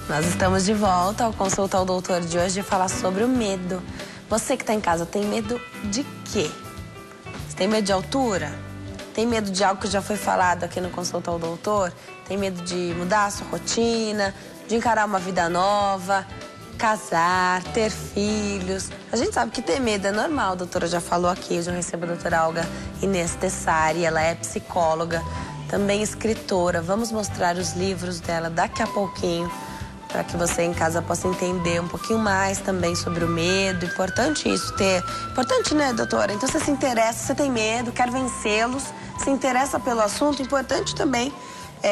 Nós estamos de volta ao Consulta ao Doutor de hoje e falar sobre o medo. Você que está em casa, tem medo de quê? Você tem medo de altura? Tem medo de algo que já foi falado aqui no Consulta ao Doutor? Tem medo de mudar a sua rotina, de encarar uma vida nova, casar, ter filhos? A gente sabe que ter medo é normal, a doutora já falou aqui. Eu já recebo a doutora Olga Inês Tessari, ela é psicóloga, também escritora. Vamos mostrar os livros dela daqui a pouquinho, para que você em casa possa entender um pouquinho mais também sobre o medo. Importante isso, Importante, né, doutora? Então você se interessa, você tem medo, quer vencê-los, se interessa pelo assunto. Importante também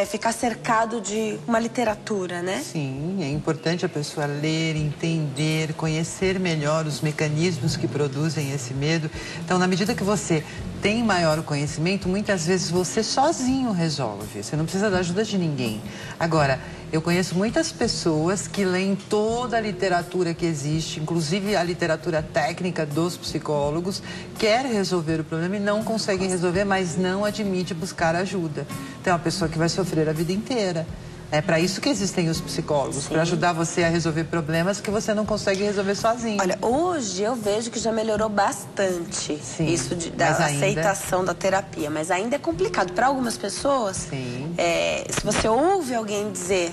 ficar cercado de uma literatura, né? Sim, é importante a pessoa ler, entender, conhecer melhor os mecanismos que produzem esse medo. Então, na medida que você tem maior conhecimento, muitas vezes você sozinho resolve. Você não precisa da ajuda de ninguém. Agora, eu conheço muitas pessoas que leem toda a literatura que existe, inclusive a literatura técnica dos psicólogos, quer resolver o problema e não conseguem resolver, mas não admite buscar ajuda. Então, é uma pessoa que vai sofrer a vida inteira. É para isso que existem os psicólogos, para ajudar você a resolver problemas que você não consegue resolver sozinho. Olha, hoje eu vejo que já melhorou bastante isso da aceitação da terapia, mas ainda é complicado. Para algumas pessoas, se você ouve alguém dizer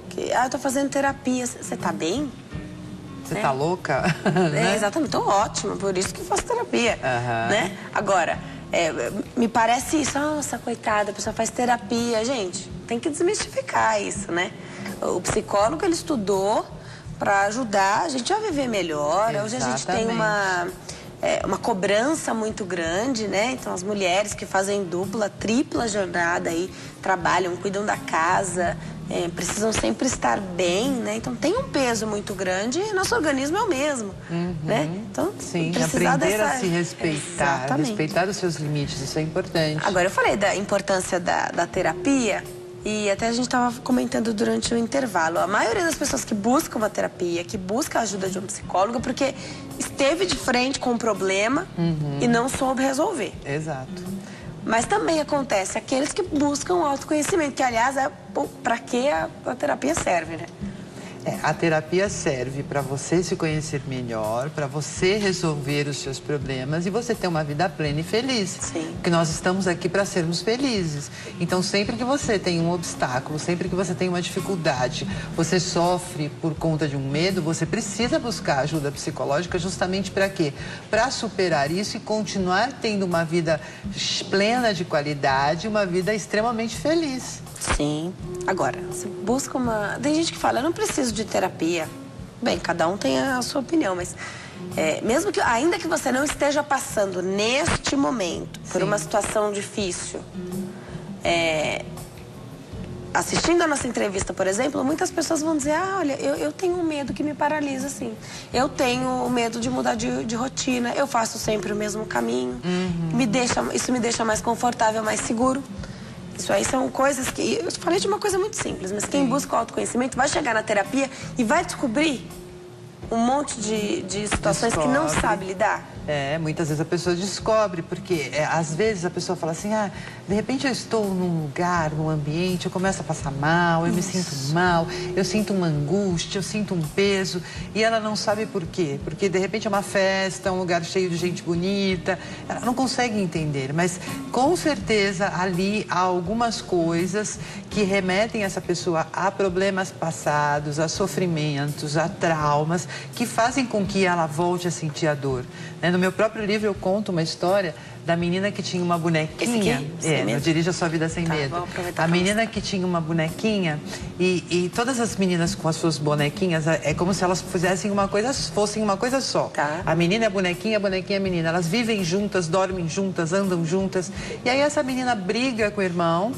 que eu tô fazendo terapia, você tá bem? Você tá louca? Exatamente, tô ótimo, por isso que eu faço terapia, né? Agora, me parece isso, nossa, coitada, a pessoa faz terapia, gente, tem que desmistificar isso, né? O psicólogo, ele estudou para ajudar a gente a viver melhor. Hoje a gente tem uma cobrança muito grande, né? Então, as mulheres que fazem dupla, tripla jornada aí, trabalham, cuidam da casa, precisam sempre estar bem, né? Então, tem um peso muito grande e nosso organismo é o mesmo, né? Então, aprender a se respeitar, respeitar os seus limites, isso é importante. Agora, eu falei da importância da terapia e até a gente estava comentando durante o intervalo. A maioria das pessoas que buscam uma terapia, que busca a ajuda de um psicólogo, porque esteve de frente com um problema e não soube resolver. Exato. Mas também acontece aqueles que buscam autoconhecimento, que, aliás, é para que a terapia serve, né? A terapia serve para você se conhecer melhor, para você resolver os seus problemas e você ter uma vida plena e feliz. Sim. Porque nós estamos aqui para sermos felizes. Então, sempre que você tem um obstáculo, sempre que você tem uma dificuldade, você sofre por conta de um medo, você precisa buscar ajuda psicológica justamente para quê? Para superar isso e continuar tendo uma vida plena de qualidade, uma vida extremamente feliz. Sim. Agora, você busca uma... Tem gente que fala, eu não preciso de terapia. Bem, cada um tem a sua opinião, mas mesmo que, ainda que você não esteja passando neste momento por uma situação difícil, assistindo a nossa entrevista, por exemplo, muitas pessoas vão dizer, olha, eu tenho um medo que me paralisa, assim. Eu tenho medo de mudar de rotina, eu faço sempre o mesmo caminho. Isso me deixa mais confortável, mais seguro. Isso aí são coisas que... Eu falei de uma coisa muito simples, mas quem busca o autoconhecimento vai chegar na terapia e vai descobrir um monte de situações que não sabe lidar. Muitas vezes a pessoa descobre, porque às vezes a pessoa fala assim, de repente eu estou num lugar, num ambiente, eu começo a passar mal, eu me sinto mal, eu sinto uma angústia, eu sinto um peso, e ela não sabe por quê. Porque de repente é uma festa, um lugar cheio de gente bonita, ela não consegue entender, mas com certeza ali há algumas coisas que remetem essa pessoa a problemas passados, a sofrimentos, a traumas, que fazem com que ela volte a sentir a dor. No meu próprio livro eu conto uma história da menina que tinha uma bonequinha. Eu dirijo a sua vida sem medo. A menina que tinha uma bonequinha e todas as meninas com as suas bonequinhas é como se elas fossem uma coisa só. A menina é a bonequinha é a menina. Elas vivem juntas, dormem juntas, andam juntas. E aí essa menina briga com o irmão.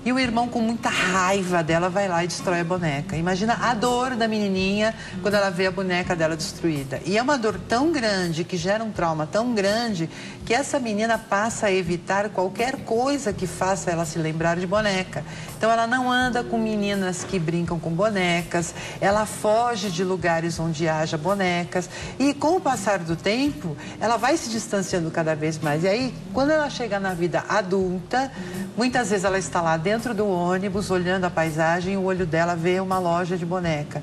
E o irmão, com muita raiva dela, vai lá e destrói a boneca. Imagina a dor da menininha quando ela vê a boneca dela destruída. E é uma dor tão grande, que gera um trauma tão grande, que essa menina passa a evitar qualquer coisa que faça ela se lembrar de boneca. Então, ela não anda com meninas que brincam com bonecas, ela foge de lugares onde haja bonecas. E com o passar do tempo, ela vai se distanciando cada vez mais. E aí, quando ela chega na vida adulta, muitas vezes ela está lá dentro do ônibus, olhando a paisagem, e o olho dela vê uma loja de boneca.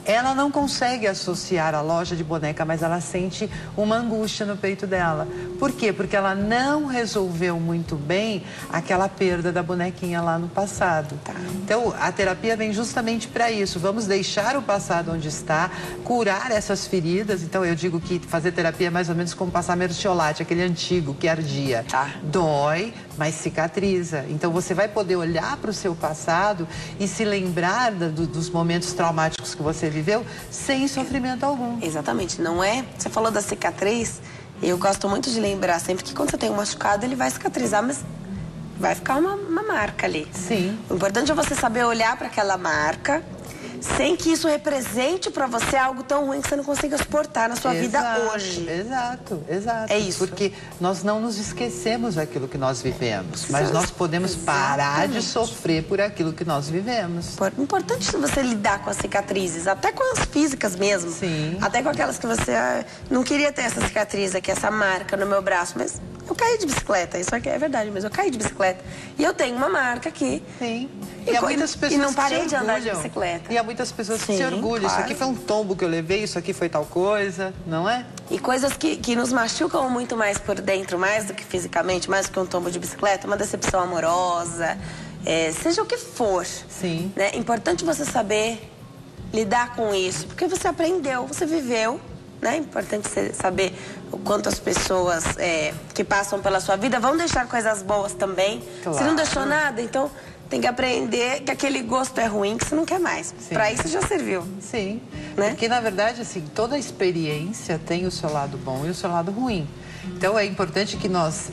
Ela não consegue associar a loja de boneca, mas ela sente uma angústia no peito dela. Por quê? Porque ela não resolveu muito bem aquela perda da bonequinha lá no passado. Então, a terapia vem justamente para isso. Vamos deixar o passado onde está, curar essas feridas. Então, eu digo que fazer terapia é mais ou menos como passar mertiolate, aquele antigo que ardia. Dói, mas cicatriza. Então, você vai poder olhar para o seu passado e se lembrar dos momentos traumáticos que você viveu sem sofrimento algum. Exatamente, não é? Você falou da cicatriz, eu gosto muito de lembrar sempre que quando você tem um machucado, ele vai cicatrizar, mas vai ficar uma marca ali. Sim. O importante é você saber olhar para aquela marca sem que isso represente para você algo tão ruim que você não consiga suportar na sua vida hoje. Exato. É isso. Porque nós não nos esquecemos daquilo que nós vivemos, mas nós podemos parar de sofrer por aquilo que nós vivemos. Importante você lidar com as cicatrizes, até com as físicas mesmo. Sim. Até com aquelas que você não queria ter essa cicatriz aqui, essa marca no meu braço, mas eu caí de bicicleta, isso aqui é verdade, mas eu caí de bicicleta. E eu tenho uma marca aqui. Sim. E há muitas pessoas e não parei que de andar de bicicleta. E há muitas pessoas que Sim, se orgulham. claro. Isso aqui foi um tombo que eu levei, isso aqui foi tal coisa, não é? E coisas que nos machucam muito mais por dentro, mais do que fisicamente, mais do que um tombo de bicicleta, uma decepção amorosa, seja o que for. Sim. Né? É importante você saber lidar com isso, porque você aprendeu, você viveu, né? É importante você saber o quanto as pessoas que passam pela sua vida vão deixar coisas boas também. Claro. Se não deixou nada, então tem que aprender que aquele gosto é ruim, que você não quer mais. Para isso já serviu. Sim, né? Porque na verdade, assim, toda experiência tem o seu lado bom e o seu lado ruim. Então é importante que nós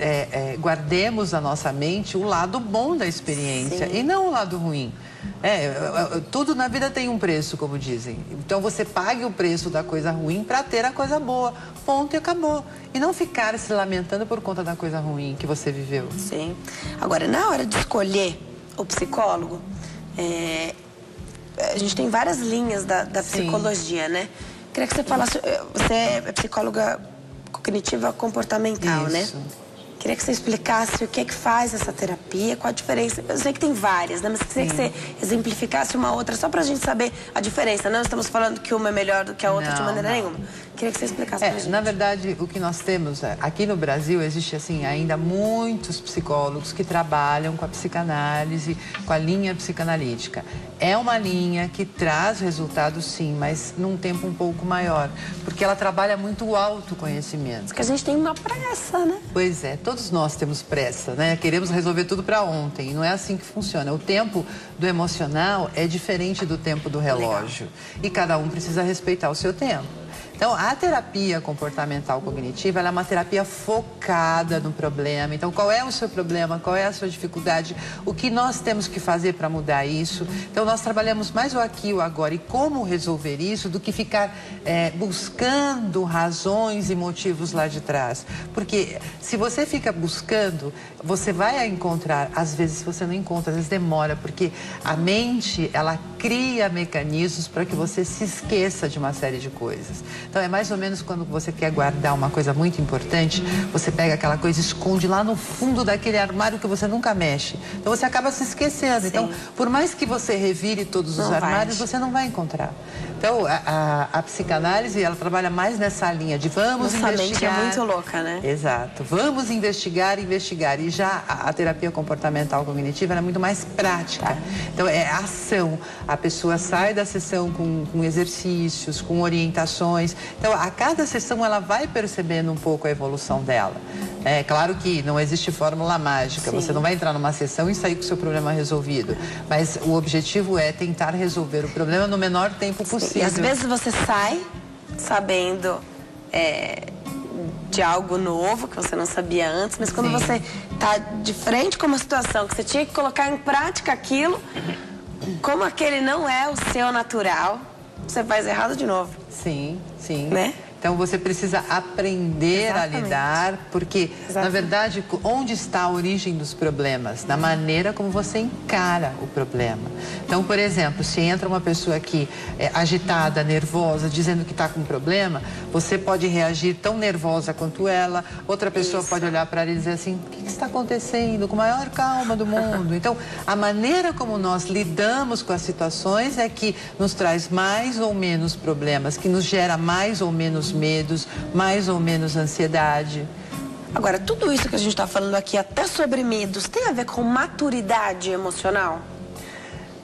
guardemos na nossa mente o lado bom da experiência. Sim. E não o lado ruim. Tudo na vida tem um preço, como dizem. Então você pague o preço da coisa ruim para ter a coisa boa. Ponto e acabou. E não ficar se lamentando por conta da coisa ruim que você viveu. Sim. Agora, na hora de escolher o psicólogo, a gente tem várias linhas da psicologia, né? Queria que você falasse, você é psicóloga cognitiva comportamental, Isso. né? Queria que você explicasse o que é que faz essa terapia, qual a diferença. Eu sei que tem várias, né? Mas queria que você exemplificasse uma outra, só pra gente saber a diferença. Não estamos falando que uma é melhor do que a outra de maneira nenhuma. Queria que você explicasse pra gente. Na verdade, o que nós temos aqui no Brasil, existe assim, ainda muitos psicólogos que trabalham com a psicanálise, com a linha psicanalítica. É uma linha que traz resultados, sim, mas num tempo um pouco maior, porque ela trabalha muito o autoconhecimento. Porque a gente tem uma pressa, né? Pois é, todos nós temos pressa, né? Queremos resolver tudo para ontem, e não é assim que funciona. O tempo do emocional é diferente do tempo do relógio. Legal. E cada um precisa respeitar o seu tempo. Então, a terapia comportamental cognitiva, ela é uma terapia focada no problema. Então, qual é o seu problema? Qual é a sua dificuldade? O que nós temos que fazer para mudar isso? Então, nós trabalhamos mais o aqui e o agora e como resolver isso do que ficar buscando razões e motivos lá de trás. Porque se você fica buscando, você vai encontrar. Às vezes você não encontra, às vezes demora, porque a mente, ela cria mecanismos para que você se esqueça de uma série de coisas. Então, é mais ou menos quando você quer guardar uma coisa muito importante, você pega aquela coisa e esconde lá no fundo daquele armário que você nunca mexe. Então, você acaba se esquecendo. Sim. Então, por mais que você revire todos os armários, você não vai encontrar. Então, a psicanálise, ela trabalha mais nessa linha de vamos investigar. Nossa mente é muito louca, né? Exato. Vamos investigar. E já a terapia comportamental cognitiva ela é muito mais prática. Tá. Então, é ação. A pessoa sai da sessão com exercícios, com orientações. Então, a cada sessão ela vai percebendo um pouco a evolução dela. É claro que não existe fórmula mágica. Sim. Você não vai entrar numa sessão e sair com o seu problema resolvido. Mas o objetivo é tentar resolver o problema no menor tempo possível. Sim. E às vezes você sai sabendo de algo novo que você não sabia antes, mas quando você está de frente com uma situação que você tinha que colocar em prática aquilo, como aquele não é o seu natural, você faz errado de novo. Sim, sim. Né? Então, você precisa aprender a lidar, porque, na verdade, onde está a origem dos problemas? Na maneira como você encara o problema. Então, por exemplo, se entra uma pessoa aqui agitada, nervosa, dizendo que está com um problema, você pode reagir tão nervosa quanto ela, outra pessoa pode olhar para ela e dizer assim, o que está acontecendo? Com a maior calma do mundo. Então, a maneira como nós lidamos com as situações é que nos traz mais ou menos problemas, que nos gera mais ou menos medos, mais ou menos ansiedade. Agora, tudo isso que a gente está falando aqui, até sobre medos, tem a ver com maturidade emocional?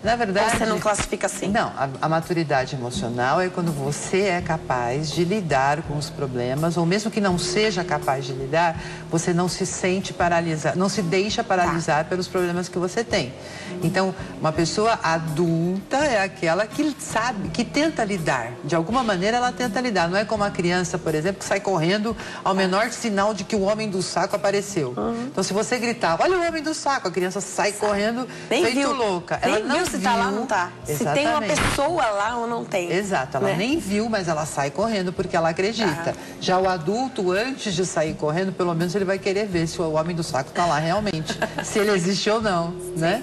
Na verdade... Ou você não classifica assim? Não, a maturidade emocional é quando você é capaz de lidar com os problemas, ou mesmo que não seja capaz de lidar, você não se sente paralisado, não se deixa paralisar pelos problemas que você tem. Então, uma pessoa adulta é aquela que sabe, que tenta lidar. De alguma maneira, ela tenta lidar. Não é como a criança, por exemplo, que sai correndo ao menor sinal de que o homem do saco apareceu. Então, se você gritar, olha o homem do saco, a criança sai correndo feito louca. Ela nem viu se tá lá ou não tá. Exatamente. Se tem uma pessoa lá ou não tem. Exato, ela nem viu, mas ela sai correndo porque ela acredita. Já o adulto, antes de sair correndo, pelo menos ele vai querer ver se o homem do saco tá lá realmente. Se ele existe ou não, né?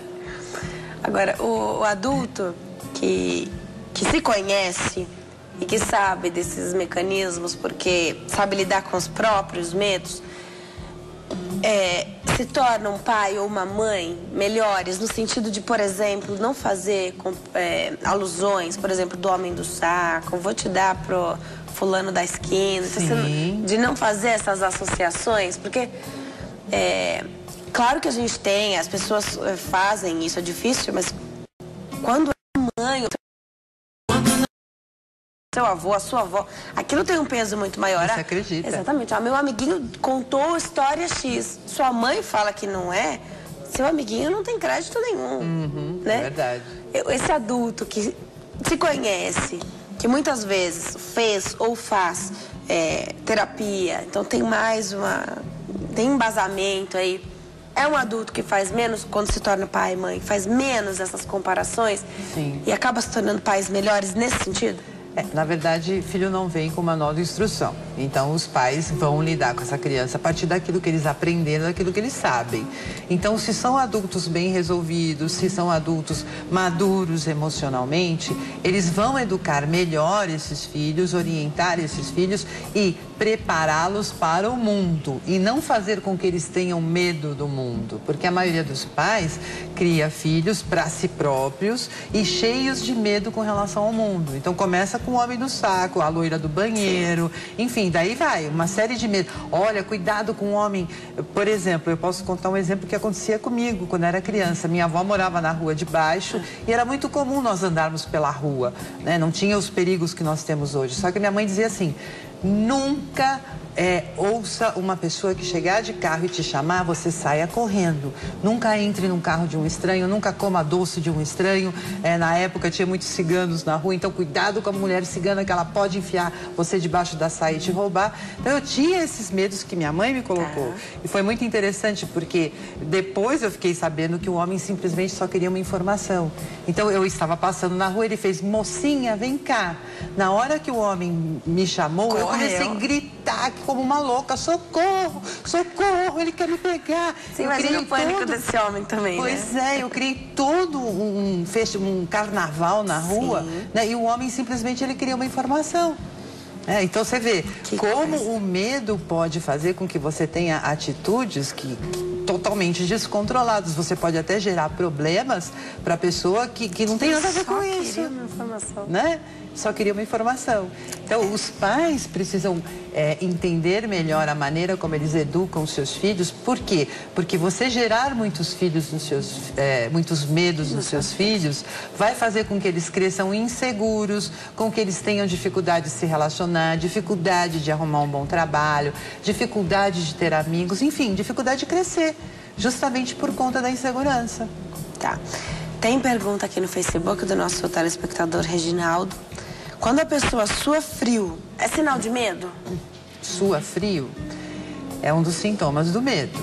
Agora, o adulto que se conhece e que sabe desses mecanismos, porque sabe lidar com os próprios medos, se torna um pai ou uma mãe melhores no sentido de, por exemplo, não fazer alusões, por exemplo, do homem do saco, vou te dar pro fulano da esquina, de não fazer essas associações, porque claro que a gente tem, as pessoas fazem isso, é difícil, mas quando é mãe, seu avô, a sua avó, aquilo tem um peso muito maior. Você acredita? Exatamente. Meu amiguinho contou história X. Sua mãe fala que não é, seu amiguinho não tem crédito nenhum. Né? É verdade. Esse adulto que se conhece, que muitas vezes fez ou faz terapia, então tem tem embasamento aí. É um adulto que faz menos, quando se torna pai e mãe, faz menos essas comparações. Sim. E acaba se tornando pais melhores nesse sentido? Na verdade, filho não vem com manual de instrução. Então, os pais vão lidar com essa criança a partir daquilo que eles aprenderam, daquilo que eles sabem. Então, se são adultos bem resolvidos, se são adultos maduros emocionalmente, eles vão educar melhor esses filhos, orientar esses filhos e prepará-los para o mundo. E não fazer com que eles tenham medo do mundo. Porque a maioria dos pais cria filhos para si próprios e cheios de medo com relação ao mundo. Então, começa com o homem do saco, a loira do banheiro, enfim, daí vai, uma série de medos. Olha, cuidado com o homem. Por exemplo, eu posso contar um exemplo que acontecia comigo quando era criança. Minha avó morava na rua de baixo e era muito comum nós andarmos pela rua, né? Não tinha os perigos que nós temos hoje. Só que minha mãe dizia assim, nunca ouça uma pessoa que chegar de carro e te chamar, você saia correndo. Nunca entre num carro de um estranho, nunca coma doce de um estranho. Na época tinha muitos ciganos na rua, então cuidado com a mulher cigana que ela pode enfiar você debaixo da saia e te roubar. Então eu tinha esses medos que minha mãe me colocou. E foi muito interessante porque depois eu fiquei sabendo que o homem simplesmente só queria uma informação. Então eu estava passando na rua, ele fez, mocinha, vem cá. Na hora que o homem me chamou, eu comecei a gritar como uma louca, socorro, socorro, ele quer me pegar. Sim, mas o pânico desse homem também, pois né? Eu criei todo um carnaval na rua, né? E o homem simplesmente ele queria uma informação. Então você vê como o medo pode fazer com que você tenha atitudes totalmente descontroladas. Você pode até gerar problemas para a pessoa que não tem nada a ver com isso. Só queria uma informação. Né? Só queria uma informação. Então, os pais precisam entender melhor a maneira como eles educam os seus filhos. Por quê? Porque você gerar muitos muitos medos nos seus filhos vai fazer com que eles cresçam inseguros, com que eles tenham dificuldade de se relacionar, dificuldade de arrumar um bom trabalho, dificuldade de ter amigos, enfim, dificuldade de crescer, justamente por conta da insegurança. Tá. Tem pergunta aqui no Facebook do nosso telespectador Reginaldo. Quando a pessoa sua frio, é sinal de medo? Sua frio é um dos sintomas do medo.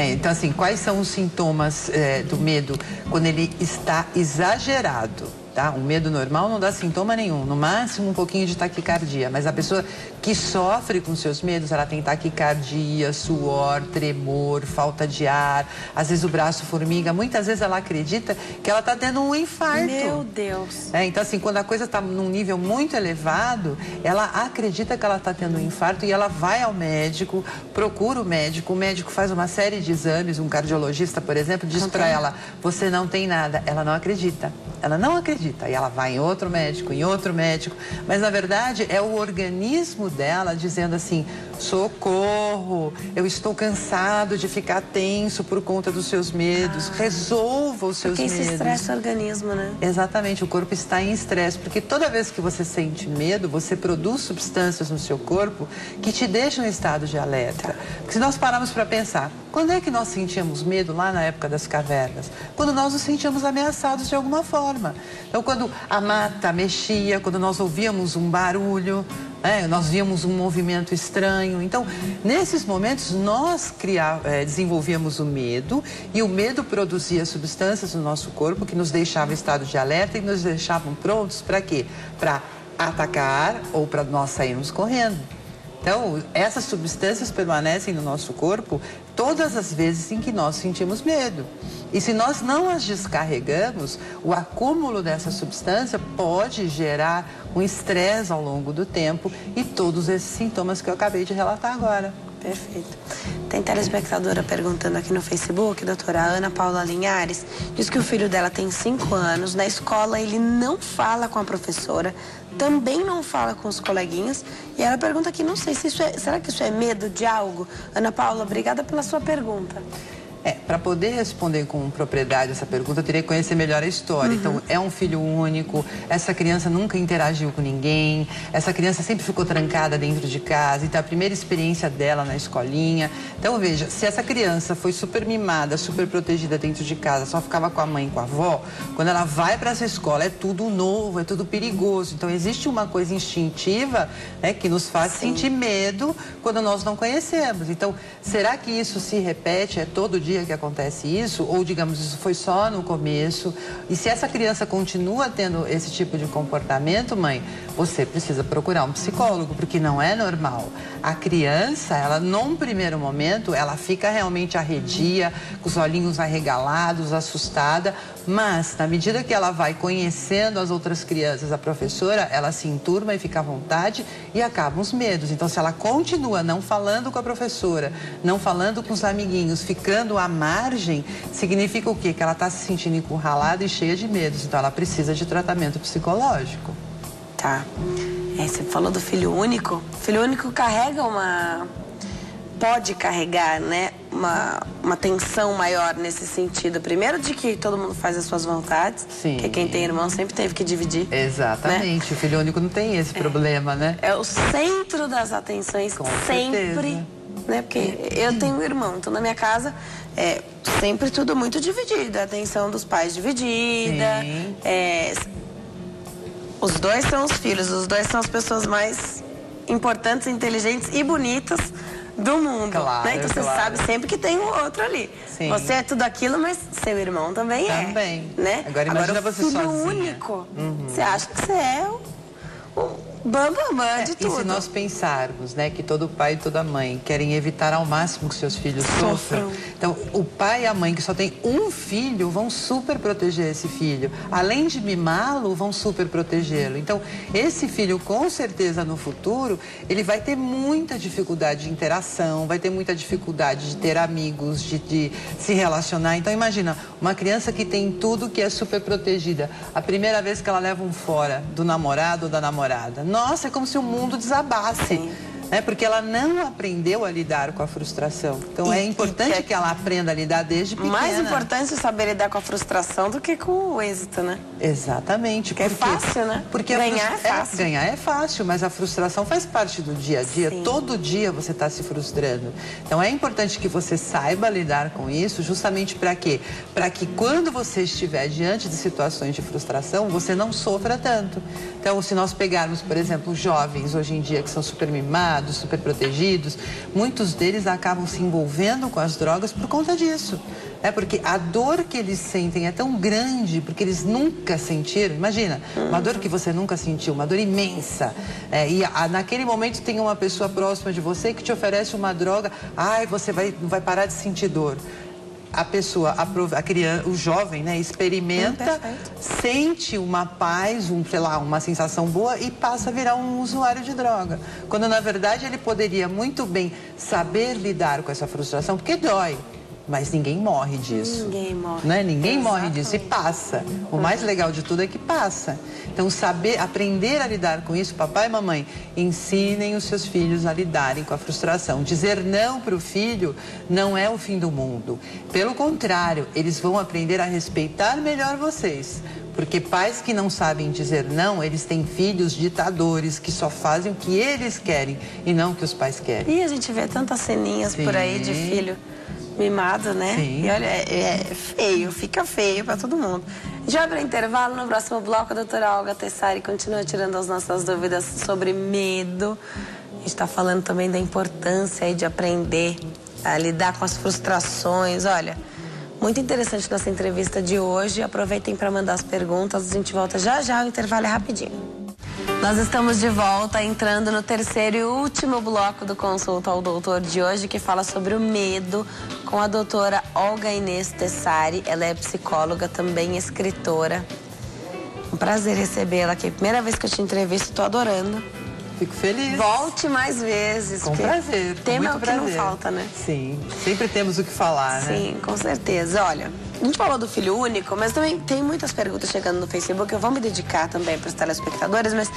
Então, assim, quais são os sintomas do medo quando ele está exagerado? Tá? O medo normal não dá sintoma nenhum, no máximo um pouquinho de taquicardia, mas a pessoa que sofre com seus medos, ela tem taquicardia, suor, tremor, falta de ar, às vezes o braço formiga, muitas vezes ela acredita que ela está tendo um infarto. Meu Deus! Então, assim, quando a coisa está num nível muito elevado, ela acredita que ela está tendo um infarto e ela vai ao médico, procura o médico faz uma série de exames, um cardiologista, por exemplo, diz para ela, você não tem nada, ela não acredita. Ela não acredita, e ela vai em outro médico, mas na verdade é o organismo dela dizendo assim, socorro, eu estou cansado de ficar tenso por conta dos seus medos. Resolva os seus medos. Porque isso estressa o organismo, né? Exatamente, o corpo está em estresse, porque toda vez que você sente medo, você produz substâncias no seu corpo que te deixam em estado de alerta. Porque se nós pararmos para pensar, quando é que nós sentíamos medo lá na época das cavernas? Quando nós nos sentíamos ameaçados de alguma forma. Então, quando a mata mexia, quando nós ouvíamos um barulho, nós víamos um movimento estranho. Então, nesses momentos, nós desenvolvíamos o medo, e o medo produzia substâncias no nosso corpo que nos deixavam em estado de alerta e nos deixavam prontos para quê? Para atacar ou para nós sairmos correndo. Então, essas substâncias permanecem no nosso corpo todas as vezes em que nós sentimos medo. E se nós não as descarregamos, o acúmulo dessa substância pode gerar um estresse ao longo do tempo e todos esses sintomas que eu acabei de relatar agora. Perfeito. Tem telespectadora perguntando aqui no Facebook, doutora Ana Paula Linhares, diz que o filho dela tem 5 anos, na escola ele não fala com a professora, também não fala com os coleguinhas, e ela pergunta aqui, não sei se será que isso é medo de algo? Ana Paula, obrigada pela sua pergunta. Para poder responder com propriedade essa pergunta, eu teria que conhecer melhor a história. Então, é um filho único, essa criança nunca interagiu com ninguém, essa criança sempre ficou trancada dentro de casa, então a primeira experiência dela na escolinha. Então, veja, se essa criança foi super mimada, super protegida dentro de casa, só ficava com a mãe e com a avó, quando ela vai para essa escola é tudo novo, é tudo perigoso. Então, existe uma coisa instintiva, que nos faz sentir medo quando nós não conhecemos. Então, será que isso se repete? É todo dia que acontece isso, ou digamos, isso foi só no começo? E se essa criança continua tendo esse tipo de comportamento, mãe, você precisa procurar um psicólogo, porque não é normal. A criança, ela num primeiro momento, ela fica realmente arredia, com os olhinhos arregalados, assustada, mas na medida que ela vai conhecendo as outras crianças, a professora, ela se enturma e fica à vontade e acabam os medos. Então, se ela continua não falando com a professora, não falando com os amiguinhos, ficando à margem, significa o quê? Que ela está se sentindo encurralada e cheia de medos. Então, ela precisa de tratamento psicológico. Tá. Você falou do filho único. O filho único pode carregar, né, uma tensão maior nesse sentido. Primeiro, de que todo mundo faz as suas vontades. Sim. Que quem tem irmão sempre teve que dividir. Exatamente. Né? O filho único não tem esse problema, né? É o centro das atenções. Com sempre. Certeza. Né? Porque eu tenho um irmão, então na minha casa é sempre tudo muito dividido. A atenção dos pais dividida. Os dois são os filhos, os dois são as pessoas mais importantes, inteligentes e bonitas do mundo. Claro, né? Então você sabe sempre que tem um outro ali. Sim. Você é tudo aquilo, mas seu irmão também é. Também. Né? Agora imagina você filho sozinha. único. Você acha que você é o bambambam de tudo. E se nós pensarmos, né, que todo pai e toda mãe querem evitar ao máximo que seus filhos sofram. Então, o pai e a mãe que só tem um filho vão super proteger esse filho. Além de mimá-lo, vão super protegê-lo. Então, esse filho, com certeza, no futuro, ele vai ter muita dificuldade de interação, vai ter muita dificuldade de ter amigos, de se relacionar. Então, imagina, uma criança que tem tudo, que é super protegida. A primeira vez que ela leva um fora do namorado ou da namorada, nossa, é como se o mundo desabasse, né? Porque ela não aprendeu a lidar com a frustração. Então, é importante que ela aprenda a lidar desde pequena. Mais importante é saber lidar com a frustração do que com o êxito, né? Exatamente. Porque é fácil, né? Porque ganhar é fácil. Ganhar é fácil, mas a frustração faz parte do dia a dia. Sim. Todo dia você está se frustrando. Então, é importante que você saiba lidar com isso, justamente para quê? Para que quando você estiver diante de situações de frustração, você não sofra tanto. Então, se nós pegarmos, por exemplo, os jovens hoje em dia que são super mimados, super protegidos, muitos deles acabam se envolvendo com as drogas por conta disso. Porque a dor que eles sentem é tão grande, porque eles nunca sentiram. Imagina, uma dor que você nunca sentiu, uma dor imensa. Naquele momento tem uma pessoa próxima de você que te oferece uma droga, você não vai parar de sentir dor. A pessoa, a criança, o jovem, né, experimenta, sente uma paz, uma sensação boa e passa a virar um usuário de droga. Quando, na verdade, ele poderia muito bem saber lidar com essa frustração, porque dói. Mas ninguém morre disso. Ninguém morre. Né? Ninguém morre disso e passa. O mais legal de tudo é que passa. Então, aprender a lidar com isso, papai e mamãe, ensinem os seus filhos a lidarem com a frustração. Dizer não para o filho não é o fim do mundo. Pelo contrário, eles vão aprender a respeitar melhor vocês. Porque pais que não sabem dizer não, eles têm filhos ditadores que só fazem o que eles querem e não o que os pais querem. E a gente vê tantas ceninhas por aí de filho mimado, né? Sim. E olha, é feio, fica feio pra todo mundo. A gente vai para intervalo. No próximo bloco, a doutora Olga Tessari continua tirando as nossas dúvidas sobre medo. A gente está falando também da importância aí de aprender a lidar com as frustrações. Olha, muito interessante nossa entrevista de hoje. Aproveitem para mandar as perguntas. A gente volta já já, o intervalo é rapidinho. Nós estamos de volta, entrando no terceiro e último bloco do Consulta ao Doutor de hoje, que fala sobre o medo, com a doutora Olga Inês Tessari. Ela é psicóloga, também escritora. Um prazer recebê-la aqui. Primeira vez que eu te entrevisto, estou adorando. Fico feliz. Volte mais vezes. Com prazer. Tema é o que prazer. não falta, né? Sim, sempre temos o que falar, né? Sim, com certeza. Olha, a gente falou do filho único, mas também tem muitas perguntas chegando no Facebook. Eu vou me dedicar também para os telespectadores, mas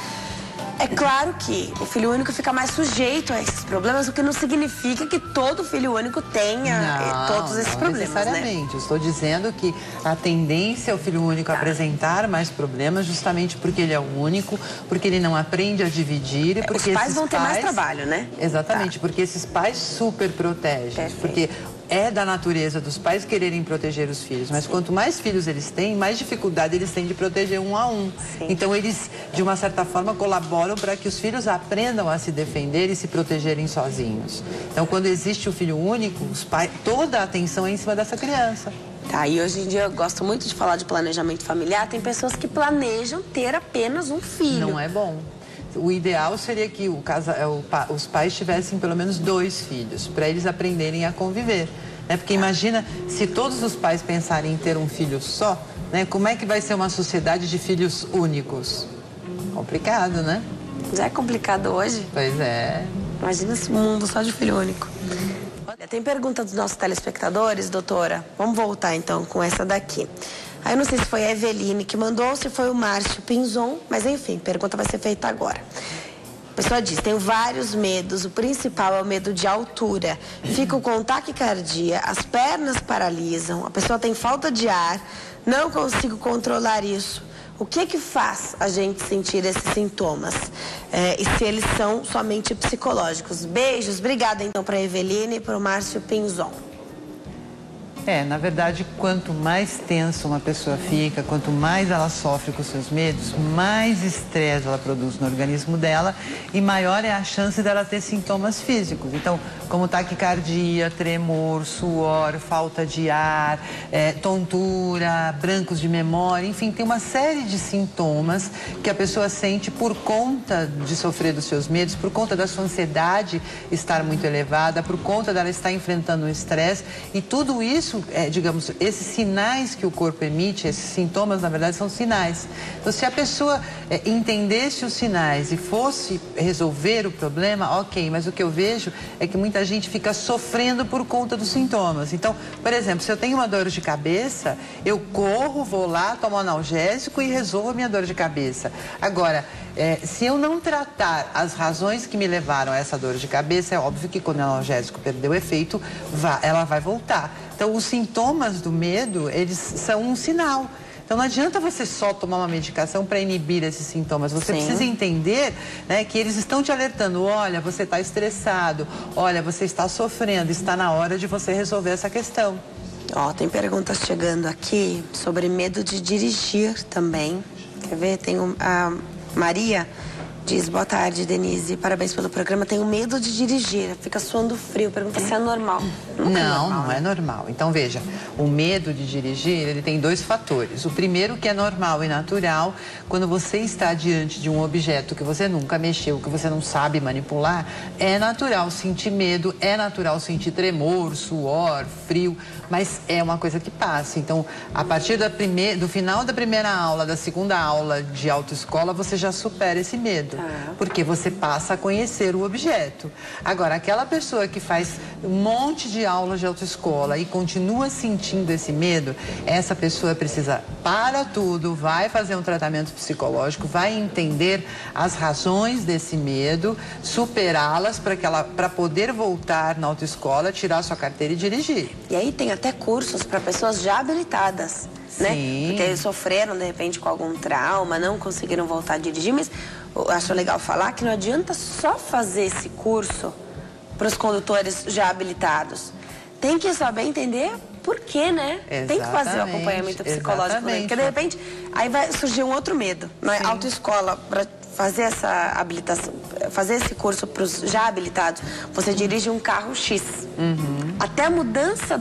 é claro que o filho único fica mais sujeito a esses problemas, o que não significa que todo filho único tenha todos esses problemas, necessariamente. Né? Estou dizendo que a tendência é o filho único apresentar mais problemas justamente porque ele é o único, porque ele não aprende a dividir e porque os pais vão ter mais trabalho, né? Exatamente, porque esses pais super protegem. Perfeito. Porque é da natureza dos pais quererem proteger os filhos, mas quanto mais filhos eles têm, mais dificuldade eles têm de proteger um a um. Sim. Então eles, de uma certa forma, colaboram para que os filhos aprendam a se defender e se protegerem sozinhos. Então, quando existe o filho único, os pais, toda a atenção é em cima dessa criança. Tá, e hoje em dia eu gosto muito de falar de planejamento familiar. Tem pessoas que planejam ter apenas um filho. Não é bom. O ideal seria que os pais tivessem pelo menos 2 filhos, para eles aprenderem a conviver. Né? Porque imagina, se todos os pais pensarem em ter um filho só, né? Como é que vai ser uma sociedade de filhos únicos? Complicado, né? Já é complicado hoje? Pois é. Imagina esse mundo só de filho único. Olha, tem pergunta dos nossos telespectadores, doutora. Vamos voltar então com essa daqui. Aí eu não sei se foi a Eveline que mandou ou se foi o Márcio Pinzon, mas enfim, pergunta vai ser feita agora. A pessoa diz, tenho vários medos, o principal é o medo de altura. Fico com taquicardia, as pernas paralisam, a pessoa tem falta de ar, não consigo controlar isso. O que faz a gente sentir esses sintomas? E se eles são somente psicológicos? Beijos, obrigada então para a Eveline e para o Márcio Pinzon. Na verdade, quanto mais tensa uma pessoa fica, quanto mais ela sofre com seus medos, mais estresse ela produz no organismo dela e maior é a chance dela ter sintomas físicos. Então, como taquicardia, tremor, suor, falta de ar, tontura, brancos de memória, enfim, tem uma série de sintomas que a pessoa sente por conta de sofrer dos seus medos, por conta da sua ansiedade estar muito elevada, por conta dela estar enfrentando um estresse, e tudo isso, digamos, esses sinais que o corpo emite, esses sintomas, na verdade, são sinais. Então, se a pessoa entendesse os sinais e fosse resolver o problema, ok, mas o que eu vejo é que muita gente fica sofrendo por conta dos sintomas. Então, por exemplo, se eu tenho uma dor de cabeça, eu corro, vou lá, tomo analgésico e resolvo a minha dor de cabeça. Agora, se eu não tratar as razões que me levaram a essa dor de cabeça, é óbvio que quando o analgésico perdeu o efeito, ela vai voltar. Então, os sintomas do medo, eles são um sinal. Então, não adianta você só tomar uma medicação para inibir esses sintomas. Você precisa entender, né, que eles estão te alertando. Olha, você está estressado. Olha, você está sofrendo. Está na hora de você resolver essa questão. Tem perguntas chegando aqui sobre medo de dirigir também. Quer ver? Tem a Maria diz, boa tarde, Denise, parabéns pelo programa. Tenho medo de dirigir, fica suando frio. Pergunta se é normal. Não é normal. Então, veja, o medo de dirigir, ele tem 2 fatores. O primeiro, que é normal e natural, quando você está diante de um objeto que você nunca mexeu, que você não sabe manipular, é natural sentir medo, é natural sentir tremor, suor, frio, mas é uma coisa que passa. Então, a partir do final da primeira aula, da segunda aula de autoescola, você já supera esse medo. Porque você passa a conhecer o objeto. Agora, aquela pessoa que faz um monte de aulas de autoescola e continua sentindo esse medo, essa pessoa precisa parar tudo, vai fazer um tratamento psicológico, vai entender as razões desse medo, superá-las para poder voltar na autoescola, tirar sua carteira e dirigir. E aí tem até cursos para pessoas já habilitadas, né? Sim. Porque eles sofreram, de repente, com algum trauma, não conseguiram voltar a dirigir, mas eu acho legal falar que não adianta só fazer esse curso para os condutores já habilitados. Tem que saber entender por quê, né? Exatamente, tem que fazer o acompanhamento psicológico dele, porque de repente aí vai surgir um outro medo, né? Autoescola, para fazer essa habilitação, fazer esse curso para os já habilitados, você dirige um carro X. Até a mudança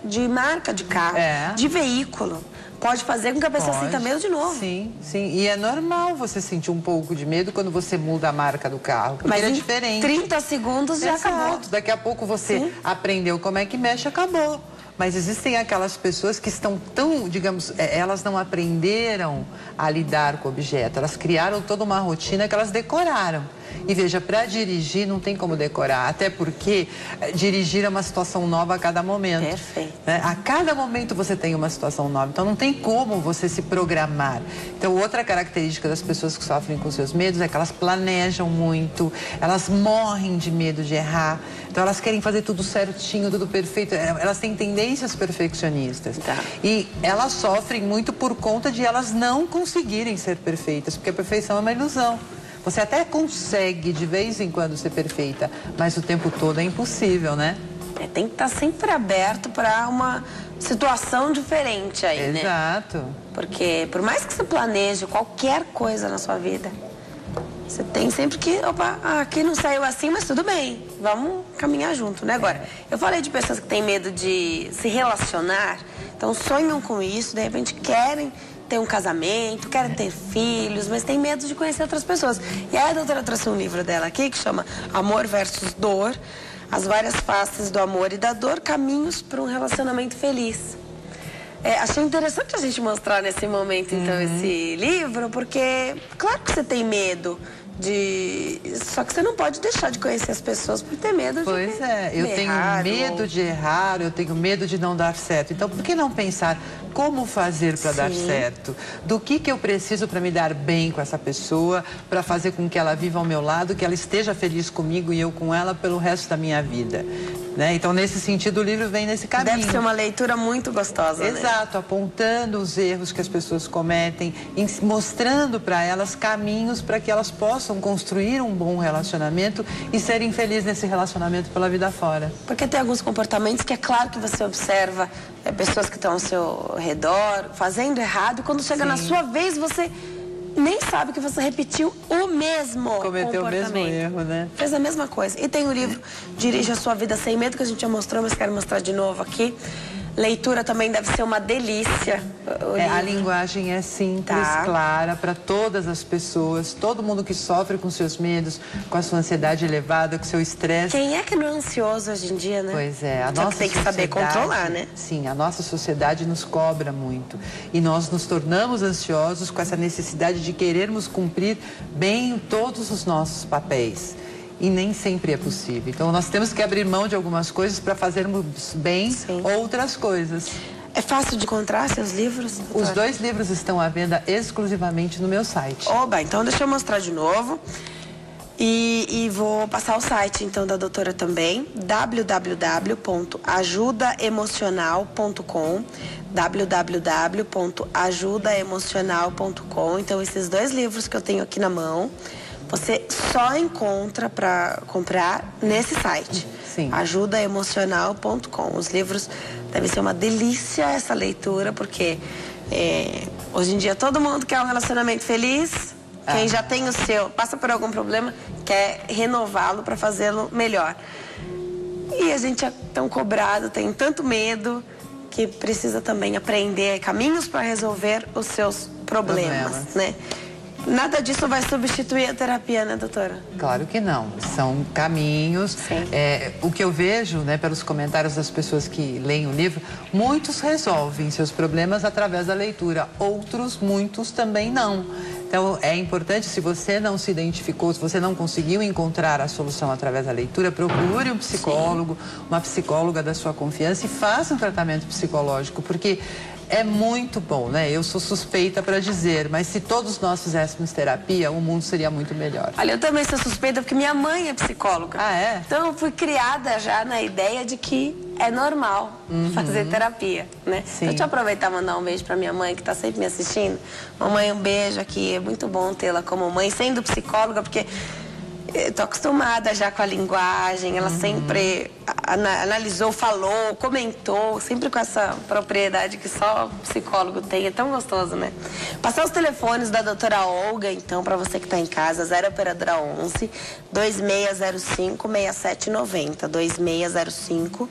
de marca de carro, de veículo, pode fazer com que a pessoa sinta medo de novo. Sim, sim. E é normal você sentir um pouco de medo quando você muda a marca do carro. Porque Mas é em diferente. 30 segundos já acabou. Daqui a pouco você aprendeu como é que mexe, acabou. Mas existem aquelas pessoas que estão tão, digamos, elas não aprenderam a lidar com o objeto. Elas criaram toda uma rotina que elas decoraram. E veja, para dirigir não tem como decorar, até porque dirigir é uma situação nova a cada momento. Perfeito. Né? A cada momento você tem uma situação nova, então não tem como você se programar. Então, outra característica das pessoas que sofrem com seus medos é que elas planejam muito, elas morrem de medo de errar, então elas querem fazer tudo certinho, tudo perfeito, elas têm tendências perfeccionistas. E elas sofrem muito por conta de elas não conseguirem ser perfeitas, porque a perfeição é uma ilusão. Você até consegue de vez em quando ser perfeita, mas o tempo todo é impossível, né? Tem que estar sempre aberto para uma situação diferente aí, né? Exato. Porque por mais que você planeje qualquer coisa na sua vida, você tem sempre que, opa, aqui não saiu assim, mas tudo bem, vamos caminhar junto, né? Agora, eu falei de pessoas que têm medo de se relacionar, então sonham com isso, de repente querem ter um casamento, querem ter filhos, mas tem medo de conhecer outras pessoas. E aí a doutora trouxe um livro dela aqui que chama Amor versus Dor, as várias faces do amor e da dor, caminhos para um relacionamento feliz. Achei interessante a gente mostrar nesse momento, então, esse livro, porque claro que você tem medo só que você não pode deixar de conhecer as pessoas por ter medo de Pois é, eu tenho medo de errar, eu tenho medo de não dar certo. Então, por que não pensar como fazer para dar certo? Do que eu preciso para me dar bem com essa pessoa, para fazer com que ela viva ao meu lado, que ela esteja feliz comigo e eu com ela pelo resto da minha vida. Né? Então, nesse sentido, o livro vem nesse caminho. Deve ser uma leitura muito gostosa, Exato, né? Apontando os erros que as pessoas cometem, mostrando para elas caminhos para que elas possam construir um bom relacionamento e serem felizes nesse relacionamento pela vida fora. Porque tem alguns comportamentos que é claro que você observa pessoas que estão ao seu redor fazendo errado, e quando chega na sua vez, você nem sabe que você repetiu o mesmo Cometeu o mesmo erro, né? Fez a mesma coisa. E tem o livro Dirija a Sua Vida Sem Medo, que a gente já mostrou, mas quero mostrar de novo aqui. Leitura também deve ser uma delícia. A linguagem é simples, clara, para todas as pessoas, todo mundo que sofre com seus medos, com a sua ansiedade elevada, com o seu estresse. Quem é que não é ansioso hoje em dia, né? Pois é, a Só nossa que tem que saber controlar, né? Sim, a nossa sociedade nos cobra muito. E nós nos tornamos ansiosos com essa necessidade de querermos cumprir bem todos os nossos papéis. E nem sempre é possível. Então, nós temos que abrir mão de algumas coisas para fazermos bem outras coisas. É fácil de encontrar seus livros, doutora? Os 2 livros estão à venda exclusivamente no meu site. Oba, então deixa eu mostrar de novo. E vou passar o site, então, da doutora também. www.ajudaemocional.com www.ajudaemocional.com. Então, esses 2 livros que eu tenho aqui na mão, você só encontra para comprar nesse site. Ajudaemocional.com. Os livros devem ser uma delícia essa leitura, porque hoje em dia todo mundo quer um relacionamento feliz. Quem já tem o seu, passa por algum problema, quer renová-lo para fazê-lo melhor. E a gente é tão cobrado, tem tanto medo, que precisa também aprender caminhos para resolver os seus problemas, né? Nada disso vai substituir a terapia, né, doutora? Claro que não. São caminhos. O que eu vejo, né, pelos comentários das pessoas que leem o livro, muitos resolvem seus problemas através da leitura. Muitos também não. Então, é importante, se você não se identificou, se você não conseguiu encontrar a solução através da leitura, procure um psicólogo, uma psicóloga da sua confiança e faça um tratamento psicológico, porque é muito bom, né? Eu sou suspeita para dizer, mas se todos nós fizéssemos terapia, o mundo seria muito melhor. Olha, eu também sou suspeita porque minha mãe é psicóloga. Ah, é? Então eu fui criada já na ideia de que é normal fazer terapia, né? Sim. Deixa eu aproveitar e mandar um beijo para minha mãe que está sempre me assistindo. Mamãe, um beijo aqui. É muito bom tê-la como mãe, sendo psicóloga, porque eu tô acostumada já com a linguagem, ela sempre analisou, falou, comentou, sempre com essa propriedade que só o psicólogo tem, é tão gostoso, né? Passar os telefones da doutora Olga, então, para você que tá em casa, 0 operadora 11 2605 6790, 2605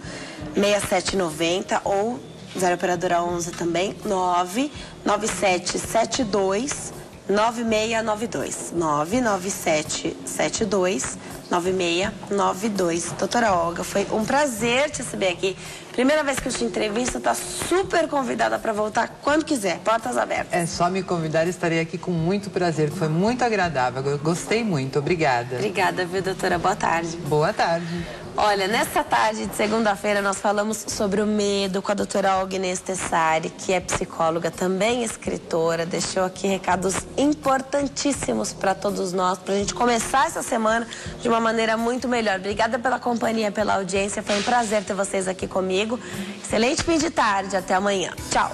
6790 ou 0 operadora 11 também, 99772 9692. 99772 9692. Doutora Olga, foi um prazer te receber aqui. Primeira vez que eu te entrevisto, tá super convidada para voltar quando quiser. Portas abertas. É só me convidar, estarei aqui com muito prazer. Foi muito agradável, eu gostei muito. Obrigada. Obrigada, viu, doutora? Boa tarde. Boa tarde. Olha, nessa tarde de segunda-feira nós falamos sobre o medo com a doutora Olga Inês Tessari, que é psicóloga, também escritora, deixou aqui recados importantíssimos para todos nós, para a gente começar essa semana de uma maneira muito melhor. Obrigada pela companhia, pela audiência, foi um prazer ter vocês aqui comigo. Excelente fim de tarde, até amanhã. Tchau.